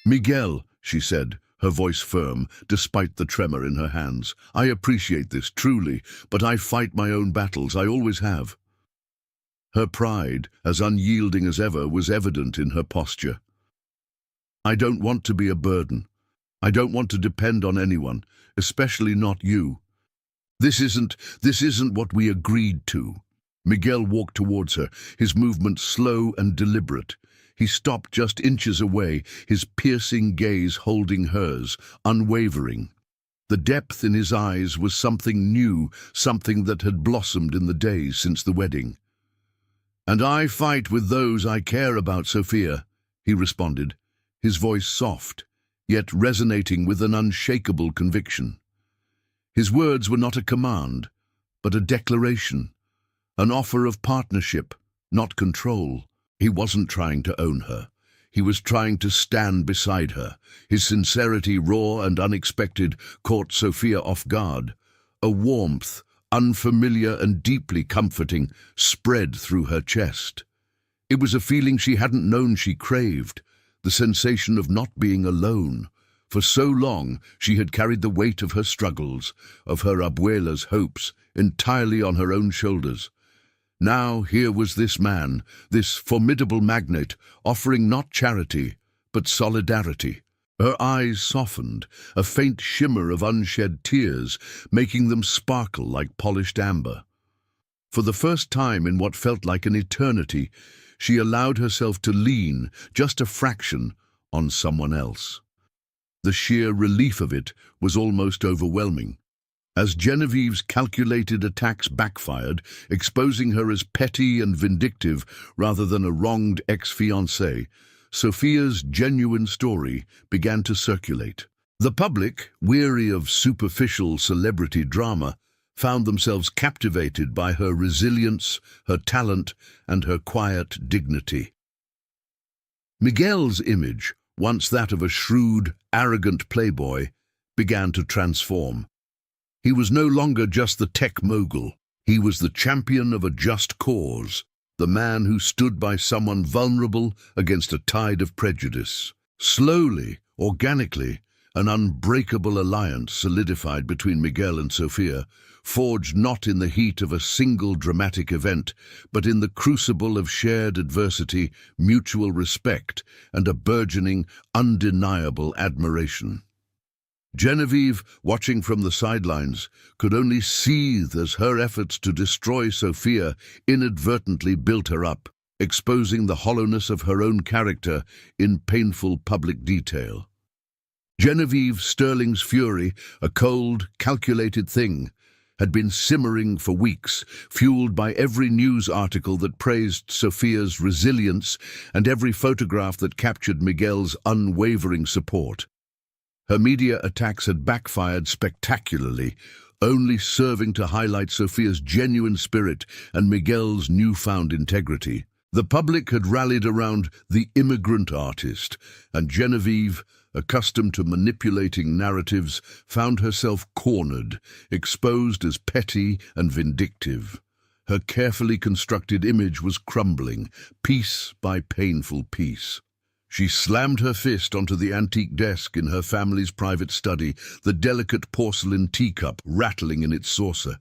"Miguel," she said, her voice firm, despite the tremor in her hands, "I appreciate this, truly, but I fight my own battles, I always have." Her pride, as unyielding as ever, was evident in her posture. "I don't want to be a burden. I don't want to depend on anyone, especially not you. This isn't what we agreed to." Miguel walked towards her, his movement slow and deliberate. He stopped just inches away, his piercing gaze holding hers, unwavering. The depth in his eyes was something new, something that had blossomed in the days since the wedding. "And I fight with those I care about, Sophia," he responded, his voice soft, yet resonating with an unshakable conviction. His words were not a command, but a declaration, an offer of partnership, not control. He wasn't trying to own her. He was trying to stand beside her. His sincerity, raw and unexpected, caught Sophia off guard. A warmth, unfamiliar and deeply comforting, spread through her chest. It was a feeling she hadn't known she craved, the sensation of not being alone. For so long she had carried the weight of her struggles, of her abuela's hopes, entirely on her own shoulders. Now here was this man, this formidable magnate, offering not charity, but solidarity. Her eyes softened, a faint shimmer of unshed tears, making them sparkle like polished amber. For the first time in what felt like an eternity, she allowed herself to lean, just a fraction, on someone else. The sheer relief of it was almost overwhelming. As Genevieve's calculated attacks backfired, exposing her as petty and vindictive rather than a wronged ex-fiancée, Sophia's genuine story began to circulate. The public, weary of superficial celebrity drama, found themselves captivated by her resilience, her talent, and her quiet dignity. Miguel's image, once that of a shrewd, arrogant playboy, began to transform. He was no longer just the tech mogul. He was the champion of a just cause, the man who stood by someone vulnerable against a tide of prejudice. Slowly, organically, an unbreakable alliance solidified between Miguel and Sophia, forged not in the heat of a single dramatic event, but in the crucible of shared adversity, mutual respect, and a burgeoning, undeniable admiration. Genevieve, watching from the sidelines, could only seethe as her efforts to destroy Sophia inadvertently built her up, exposing the hollowness of her own character in painful public detail. Genevieve Sterling's fury, a cold, calculated thing, had been simmering for weeks, fueled by every news article that praised Sophia's resilience and every photograph that captured Miguel's unwavering support. Her media attacks had backfired spectacularly, only serving to highlight Sophia's genuine spirit and Miguel's newfound integrity. The public had rallied around the immigrant artist, and Genevieve, accustomed to manipulating narratives, found herself cornered, exposed as petty and vindictive. Her carefully constructed image was crumbling, piece by painful piece. She slammed her fist onto the antique desk in her family's private study, the delicate porcelain teacup rattling in its saucer.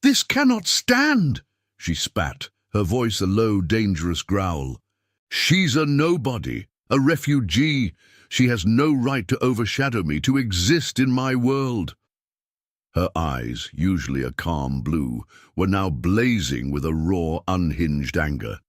"This cannot stand," she spat, her voice a low, dangerous growl. "She's a nobody, a refugee. She has no right to overshadow me, to exist in my world." Her eyes, usually a calm blue, were now blazing with a raw, unhinged anger.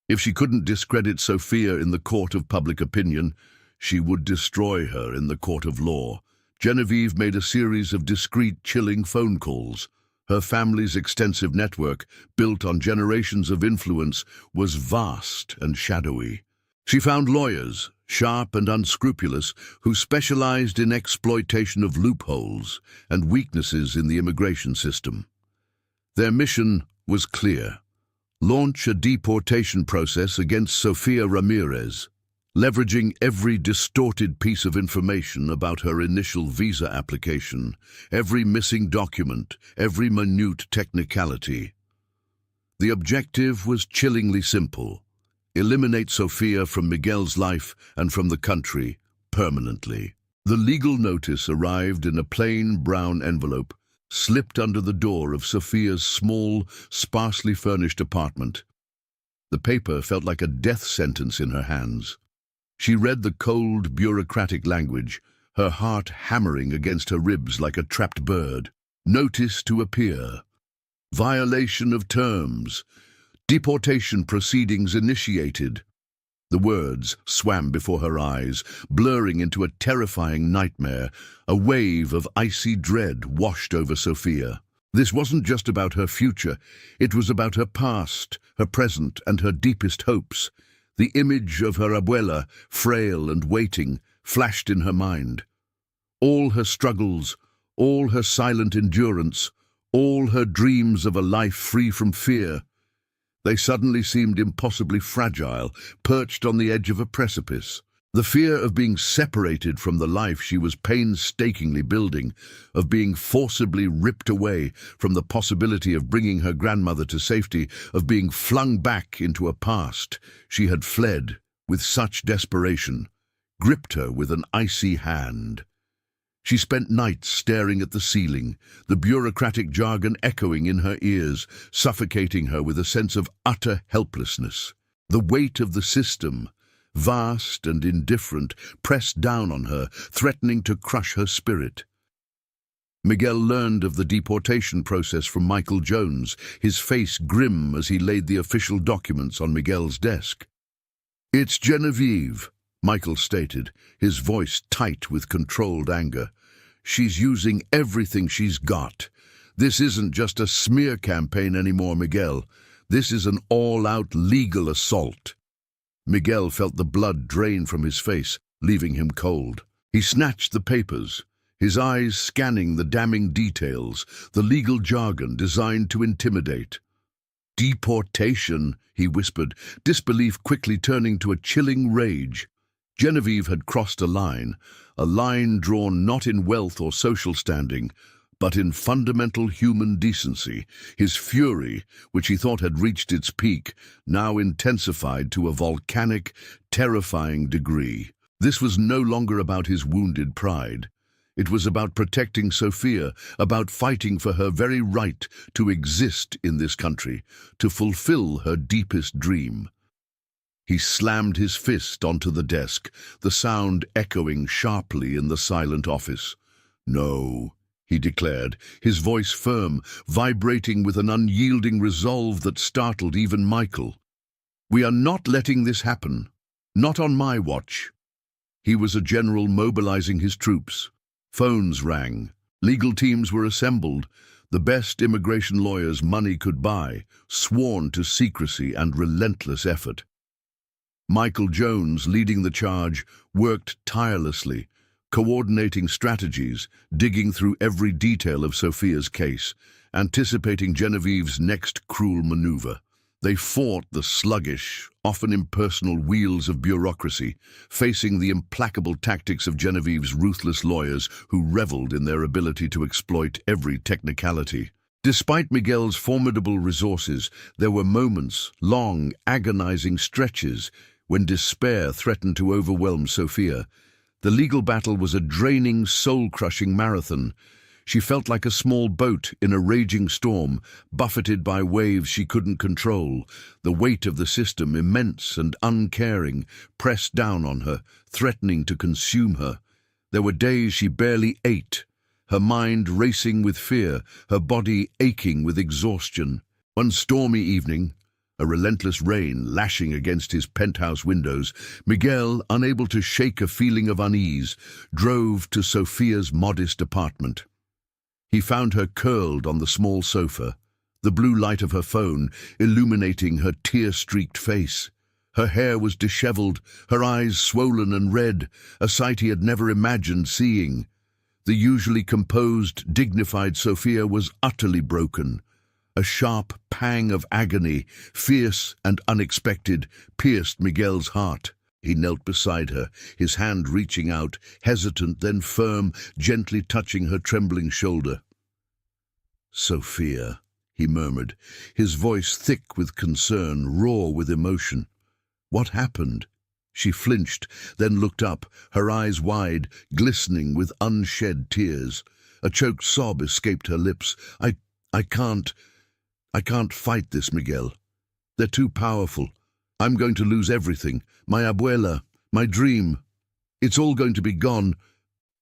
If she couldn't discredit Sophia in the court of public opinion, she would destroy her in the court of law. Genevieve made a series of discreet, chilling phone calls. Her family's extensive network, built on generations of influence, was vast and shadowy. She found lawyers, sharp and unscrupulous, who specialized in exploitation of loopholes and weaknesses in the immigration system. Their mission was clear: launch a deportation process against Sofia Ramirez, leveraging every distorted piece of information about her initial visa application, every missing document, every minute technicality. The objective was chillingly simple: eliminate Sofia from Miguel's life and from the country permanently. The legal notice arrived in a plain brown envelope, slipped under the door of Sofia's small, sparsely furnished apartment. The paper felt like a death sentence in her hands. She read the cold, bureaucratic language, her heart hammering against her ribs like a trapped bird. Notice to appear. Violation of terms. Deportation proceedings initiated. The words swam before her eyes, blurring into a terrifying nightmare. A wave of icy dread washed over Sofia. This wasn't just about her future. It was about her past, her present, and her deepest hopes. The image of her abuela, frail and waiting, flashed in her mind. All her struggles, all her silent endurance, all her dreams of a life free from fear. They suddenly seemed impossibly fragile, perched on the edge of a precipice. The fear of being separated from the life she was painstakingly building, of being forcibly ripped away from the possibility of bringing her grandmother to safety, of being flung back into a past she had fled with such desperation, gripped her with an icy hand. She spent nights staring at the ceiling, the bureaucratic jargon echoing in her ears, suffocating her with a sense of utter helplessness. The weight of the system, vast and indifferent, pressed down on her, threatening to crush her spirit. Miguel learned of the deportation process from Michael Jones, his face grim as he laid the official documents on Miguel's desk. "It's Genevieve," Michael stated, his voice tight with controlled anger. "She's using everything she's got. This isn't just a smear campaign anymore, Miguel. This is an all-out legal assault." Miguel felt the blood drain from his face, leaving him cold. He snatched the papers, his eyes scanning the damning details, the legal jargon designed to intimidate. "Deportation," he whispered, disbelief quickly turning to a chilling rage. Genevieve had crossed a line drawn not in wealth or social standing, but in fundamental human decency. His fury, which he thought had reached its peak, now intensified to a volcanic, terrifying degree. This was no longer about his wounded pride. It was about protecting Sofia, about fighting for her very right to exist in this country, to fulfill her deepest dream. He slammed his fist onto the desk, the sound echoing sharply in the silent office. "No," he declared, his voice firm, vibrating with an unyielding resolve that startled even Michael. "We are not letting this happen. Not on my watch." He was a general mobilizing his troops. Phones rang. Legal teams were assembled. The best immigration lawyers money could buy, sworn to secrecy and relentless effort. Michael Jones, leading the charge, worked tirelessly, coordinating strategies, digging through every detail of Sofia's case, anticipating Genevieve's next cruel maneuver. They fought the sluggish, often impersonal wheels of bureaucracy, facing the implacable tactics of Genevieve's ruthless lawyers who reveled in their ability to exploit every technicality. Despite Miguel's formidable resources, there were moments, long, agonizing stretches, when despair threatened to overwhelm Sofia. The legal battle was a draining, soul-crushing marathon. She felt like a small boat in a raging storm, buffeted by waves she couldn't control. The weight of the system, immense and uncaring, pressed down on her, threatening to consume her. There were days she barely ate, her mind racing with fear, her body aching with exhaustion. One stormy evening, a relentless rain lashing against his penthouse windows, Miguel, unable to shake a feeling of unease, drove to Sofia's modest apartment. He found her curled on the small sofa, the blue light of her phone illuminating her tear-streaked face. Her hair was disheveled, her eyes swollen and red, a sight he had never imagined seeing. The usually composed, dignified Sofia was utterly broken. A sharp pang of agony, fierce and unexpected, pierced Miguel's heart. He knelt beside her, his hand reaching out, hesitant then firm, gently touching her trembling shoulder. "Sophia," he murmured, his voice thick with concern, raw with emotion. "What happened?" She flinched, then looked up, her eyes wide, glistening with unshed tears. A choked sob escaped her lips. I can't fight this, Miguel. They're too powerful. I'm going to lose everything. My abuela, my dream. It's all going to be gone."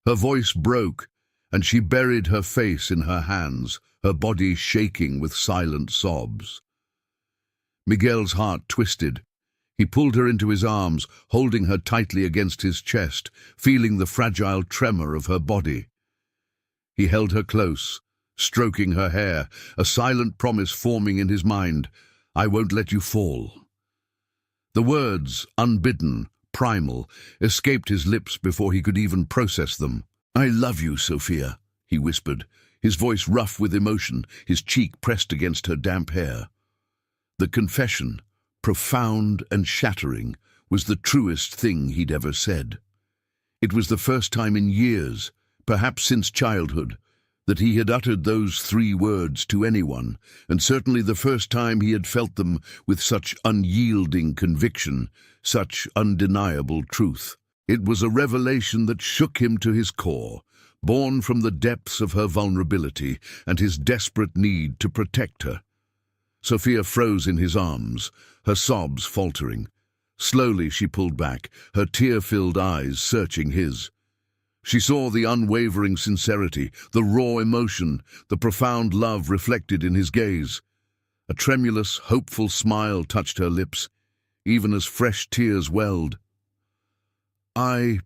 Her voice broke, and she buried her face in her hands, her body shaking with silent sobs. Miguel's heart twisted. He pulled her into his arms, holding her tightly against his chest, feeling the fragile tremor of her body. He held her close, stroking her hair, a silent promise forming in his mind. "I won't let you fall." The words, unbidden, primal, escaped his lips before he could even process them. "I love you, Sophia," he whispered, his voice rough with emotion, his cheek pressed against her damp hair. The confession, profound and shattering, was the truest thing he'd ever said. It was the first time in years, perhaps since childhood, that he had uttered those 3 words to anyone, and certainly the first time he had felt them with such unyielding conviction, such undeniable truth. It was a revelation that shook him to his core, born from the depths of her vulnerability and his desperate need to protect her. Sophia froze in his arms, her sobs faltering. Slowly she pulled back, her tear-filled eyes searching his. She saw the unwavering sincerity, the raw emotion, the profound love reflected in his gaze. A tremulous, hopeful smile touched her lips, even as fresh tears welled. I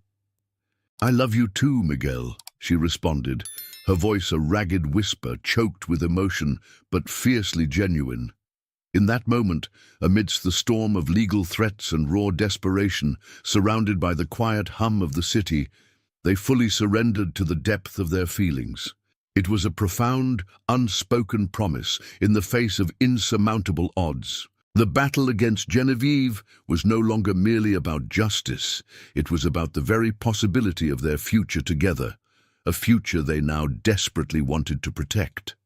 love you too, Miguel," she responded, her voice a ragged whisper choked with emotion, but fiercely genuine. In that moment, amidst the storm of legal threats and raw desperation, surrounded by the quiet hum of the city, they fully surrendered to the depth of their feelings. It was a profound, unspoken promise in the face of insurmountable odds. The battle against Genevieve was no longer merely about justice. It was about the very possibility of their future together, a future they now desperately wanted to protect.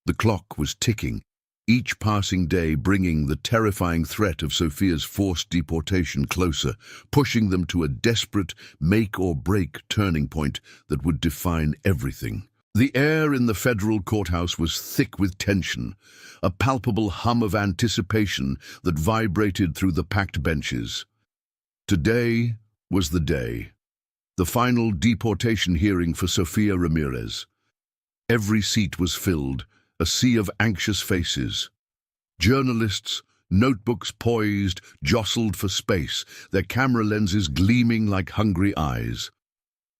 The clock was ticking, each passing day bringing the terrifying threat of Sophia's forced deportation closer, pushing them to a desperate make-or-break turning point that would define everything. The air in the federal courthouse was thick with tension, a palpable hum of anticipation that vibrated through the packed benches. Today was the day. The final deportation hearing for Sofia Ramirez. Every seat was filled, a sea of anxious faces. Journalists, notebooks poised, jostled for space, their camera lenses gleaming like hungry eyes.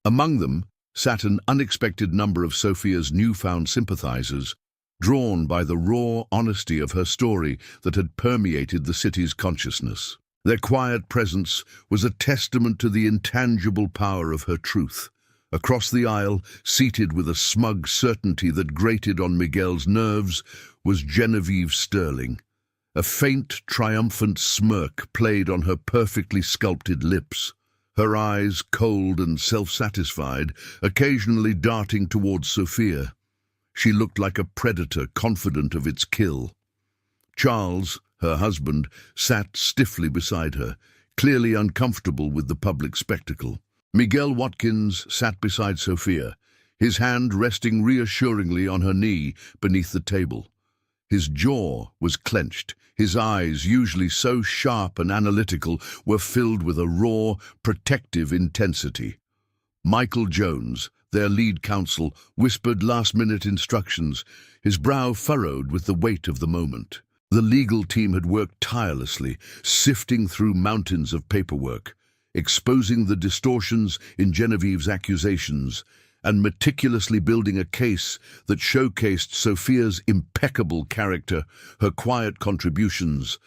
Among them sat an unexpected number of Sophia's newfound sympathizers, drawn by the raw honesty of her story that had permeated the city's consciousness. Their quiet presence was a testament to the intangible power of her truth. Across the aisle, seated with a smug certainty that grated on Miguel's nerves, was Genevieve Sterling. A faint, triumphant smirk played on her perfectly sculpted lips, her eyes cold and self-satisfied, occasionally darting towards Sophia. She looked like a predator confident of its kill. Charles, her husband, sat stiffly beside her, clearly uncomfortable with the public spectacle. Miguel Watkins sat beside Sophia, his hand resting reassuringly on her knee beneath the table. His jaw was clenched, his eyes, usually so sharp and analytical, were filled with a raw, protective intensity. Michael Jones, their lead counsel, whispered last-minute instructions, his brow furrowed with the weight of the moment. The legal team had worked tirelessly, sifting through mountains of paperwork, exposing the distortions in Genevieve's accusations, and meticulously building a case that showcased Sophia's impeccable character, her quiet contributions,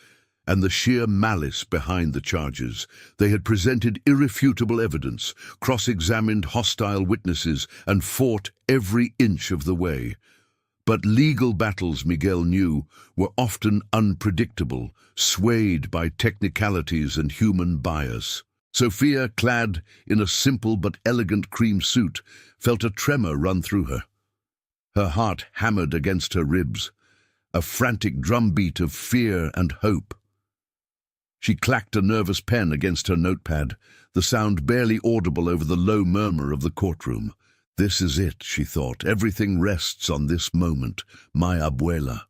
and the sheer malice behind the charges. They had presented irrefutable evidence, cross-examined hostile witnesses, and fought every inch of the way. But legal battles, Miguel knew, were often unpredictable, swayed by technicalities and human bias. Sophia, clad in a simple but elegant cream suit, felt a tremor run through her. Her heart hammered against her ribs, a frantic drumbeat of fear and hope. She clacked a nervous pen against her notepad, the sound barely audible over the low murmur of the courtroom. This is it, she thought. Everything rests on this moment. My abuela.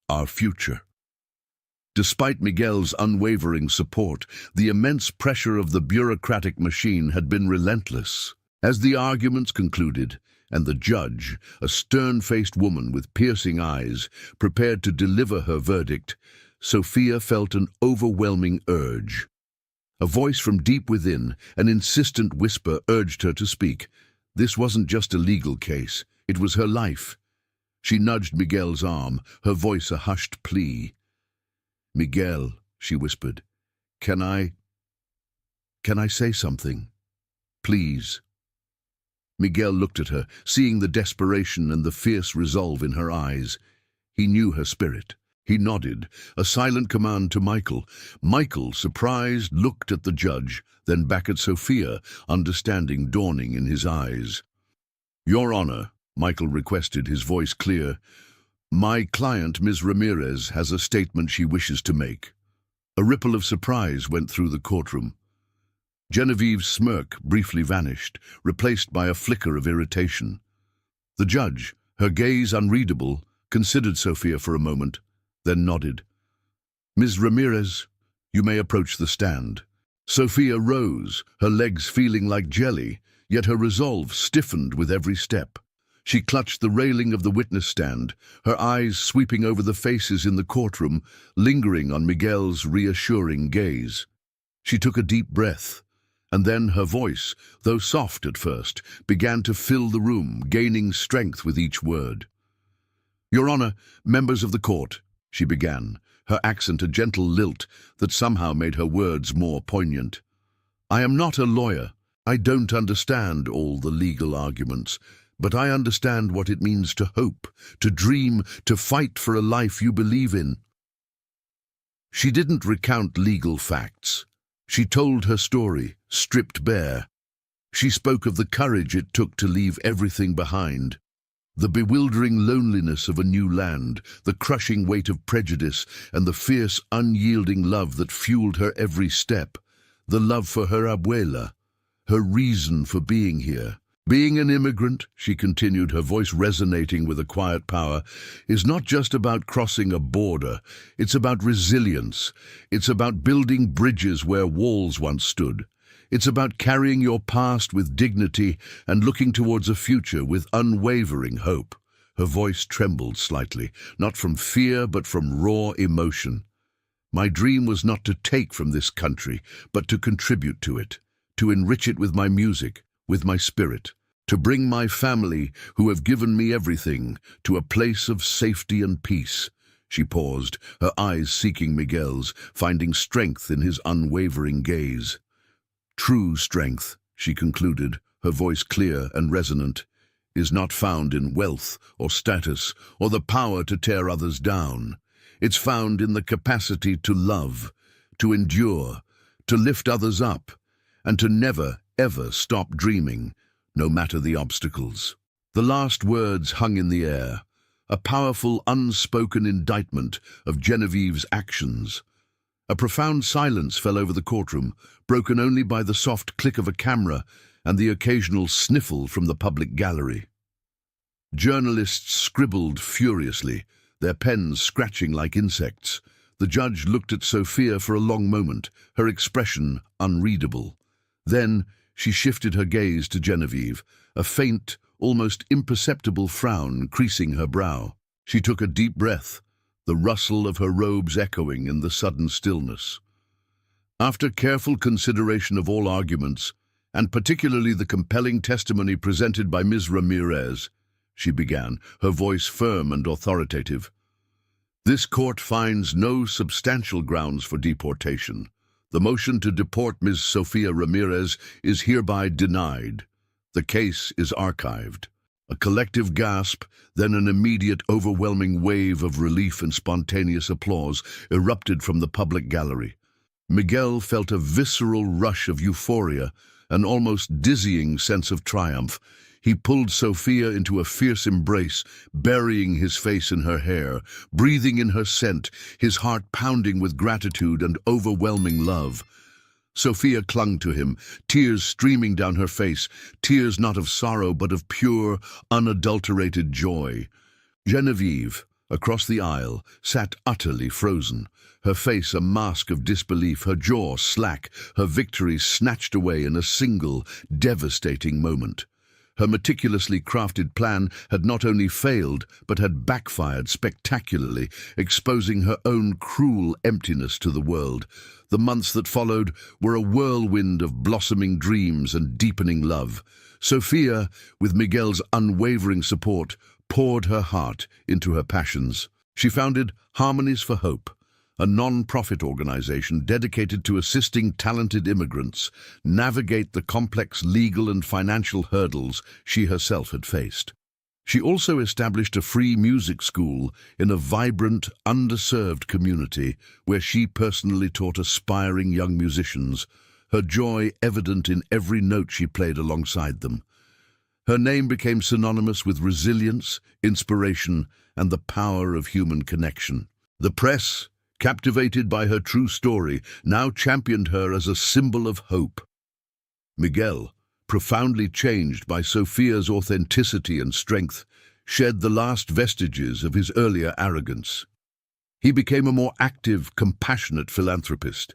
Our future. Despite Miguel's unwavering support, the immense pressure of the bureaucratic machine had been relentless. As the arguments concluded, and the judge, a stern-faced woman with piercing eyes, prepared to deliver her verdict, Sophia felt an overwhelming urge. A voice from deep within, an insistent whisper, urged her to speak. This wasn't just a legal case, it was her life. She nudged Miguel's arm, her voice a hushed plea. "Miguel," she whispered, Can I say something? Please." Miguel looked at her, seeing the desperation and the fierce resolve in her eyes. He knew her spirit. He nodded, a silent command to Michael. Michael, surprised, looked at the judge, then back at Sophia, understanding dawning in his eyes. "Your Honor," Michael requested, his voice clear, "my client, Ms. Ramirez, has a statement she wishes to make." A ripple of surprise went through the courtroom. Genevieve's smirk briefly vanished, replaced by a flicker of irritation. The judge, her gaze unreadable, considered Sophia for a moment, then nodded. "Ms. Ramirez, you may approach the stand." Sophia rose, her legs feeling like jelly, yet her resolve stiffened with every step. She clutched the railing of the witness stand, her eyes sweeping over the faces in the courtroom, lingering on Miguel's reassuring gaze. She took a deep breath, and then her voice, though soft at first, began to fill the room, gaining strength with each word. "Your Honor, members of the court," she began, her accent a gentle lilt that somehow made her words more poignant. "I am not a lawyer. I don't understand all the legal arguments, but I understand what it means to hope, to dream, to fight for a life you believe in." She didn't recount legal facts. She told her story, stripped bare. She spoke of the courage it took to leave everything behind, the bewildering loneliness of a new land, the crushing weight of prejudice, and the fierce, unyielding love that fueled her every step, the love for her abuela, her reason for being here. "Being an immigrant," she continued, her voice resonating with a quiet power, "is not just about crossing a border. It's about resilience. It's about building bridges where walls once stood. It's about carrying your past with dignity and looking towards a future with unwavering hope." Her voice trembled slightly, not from fear but from raw emotion. "My dream was not to take from this country, but to contribute to it, to enrich it with my music, with my spirit, to bring my family, who have given me everything, to a place of safety and peace." She paused, her eyes seeking Miguel's, finding strength in his unwavering gaze. "True strength," she concluded, her voice clear and resonant, "is not found in wealth or status or the power to tear others down. It's found in the capacity to love, to endure, to lift others up, and to never, ever stop dreaming, no matter the obstacles." The last words hung in the air, a powerful, unspoken indictment of Genevieve's actions. A profound silence fell over the courtroom, broken only by the soft click of a camera and the occasional sniffle from the public gallery. Journalists scribbled furiously, their pens scratching like insects. The judge looked at Sophia for a long moment, her expression unreadable. Then she shifted her gaze to Genevieve, a faint, almost imperceptible frown creasing her brow. She took a deep breath, the rustle of her robes echoing in the sudden stillness. "After careful consideration of all arguments, and particularly the compelling testimony presented by Ms. Ramirez," she began, her voice firm and authoritative, "this court finds no substantial grounds for deportation. The motion to deport Ms. Sophia Ramirez is hereby denied. The case is archived." A collective gasp, then an immediate overwhelming wave of relief and spontaneous applause erupted from the public gallery. Miguel felt a visceral rush of euphoria, an almost dizzying sense of triumph. He pulled Sophia into a fierce embrace, burying his face in her hair, breathing in her scent, his heart pounding with gratitude and overwhelming love. Sophia clung to him, tears streaming down her face, tears not of sorrow but of pure, unadulterated joy. Genevieve, across the aisle, sat utterly frozen, her face a mask of disbelief, her jaw slack, her victory snatched away in a single, devastating moment. Her meticulously crafted plan had not only failed, but had backfired spectacularly, exposing her own cruel emptiness to the world. The months that followed were a whirlwind of blossoming dreams and deepening love. Sophia, with Miguel's unwavering support, poured her heart into her passions. She founded Harmonies for Hope, a non-profit organization dedicated to assisting talented immigrants navigate the complex legal and financial hurdles she herself had faced. She also established a free music school in a vibrant, underserved community where she personally taught aspiring young musicians, her joy evident in every note she played alongside them. Her name became synonymous with resilience, inspiration, and the power of human connection. The press, captivated by her true story, now championed her as a symbol of hope. Miguel, profoundly changed by Sophia's authenticity and strength, shed the last vestiges of his earlier arrogance. He became a more active, compassionate philanthropist,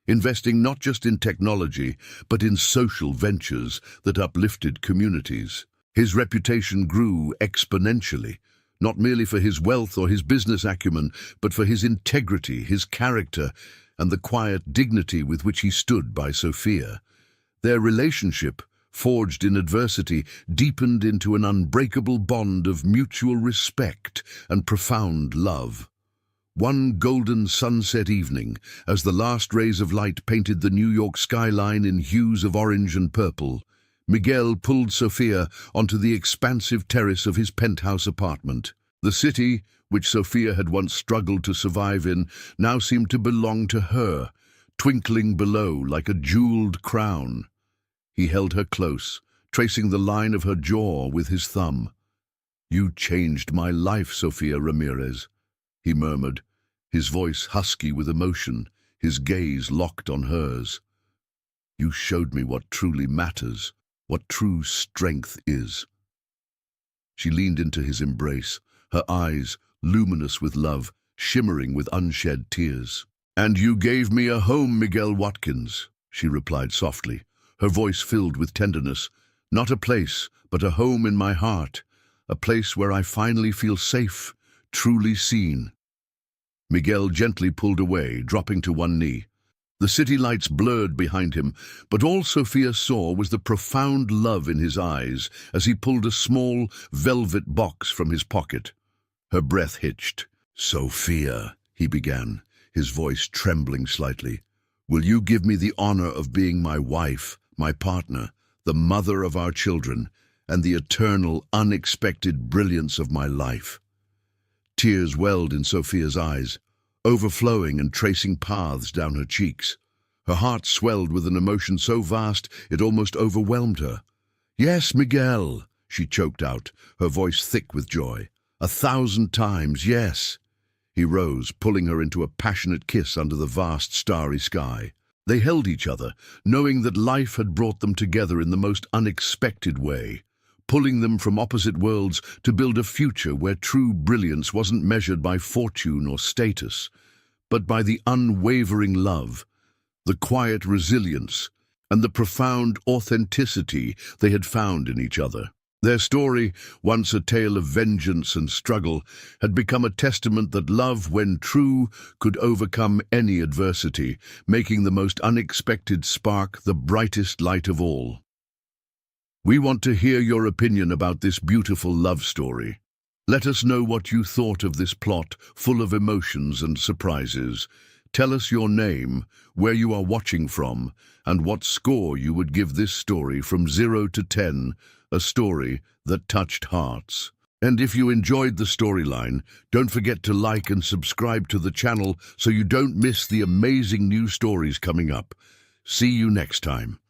investing not just in technology, but in social ventures that uplifted communities. His reputation grew exponentially, not merely for his wealth or his business acumen, but for his integrity, his character, and the quiet dignity with which he stood by Sophia. Their relationship, forged in adversity, deepened into an unbreakable bond of mutual respect and profound love. One golden sunset evening, as the last rays of light painted the New York skyline in hues of orange and purple, Miguel pulled Sophia onto the expansive terrace of his penthouse apartment. The city, which Sophia had once struggled to survive in, now seemed to belong to her, twinkling below like a jeweled crown. He held her close, tracing the line of her jaw with his thumb. "You changed my life, Sophia Ramirez," he murmured, his voice husky with emotion, his gaze locked on hers. "You showed me what truly matters, what true strength is." She leaned into his embrace, her eyes, luminous with love, shimmering with unshed tears. "And you gave me a home, Miguel Watkins," she replied softly, her voice filled with tenderness. "Not a place, but a home in my heart, a place where I finally feel safe, truly seen." Miguel gently pulled away, dropping to one knee. The city lights blurred behind him, but all Sophia saw was the profound love in his eyes as he pulled a small, velvet box from his pocket. Her breath hitched. "Sophia," he began, his voice trembling slightly, "will you give me the honor of being my wife, my partner, the mother of our children, and the eternal, unexpected brilliance of my life?" Tears welled in Sophia's eyes, overflowing and tracing paths down her cheeks. Her heart swelled with an emotion so vast it almost overwhelmed her. "Yes, Miguel," she choked out, her voice thick with joy. "1,000 times, yes." He rose, pulling her into a passionate kiss under the vast starry sky. They held each other, knowing that life had brought them together in the most unexpected way, pulling them from opposite worlds to build a future where true brilliance wasn't measured by fortune or status, but by the unwavering love, the quiet resilience, and the profound authenticity they had found in each other. Their story, once a tale of vengeance and struggle, had become a testament that love, when true, could overcome any adversity, making the most unexpected spark the brightest light of all. We want to hear your opinion about this beautiful love story. Let us know what you thought of this plot, full of emotions and surprises. Tell us your name, where you are watching from, and what score you would give this story from 0 to 10, a story that touched hearts. And if you enjoyed the storyline, don't forget to like and subscribe to the channel so you don't miss the amazing new stories coming up. See you next time.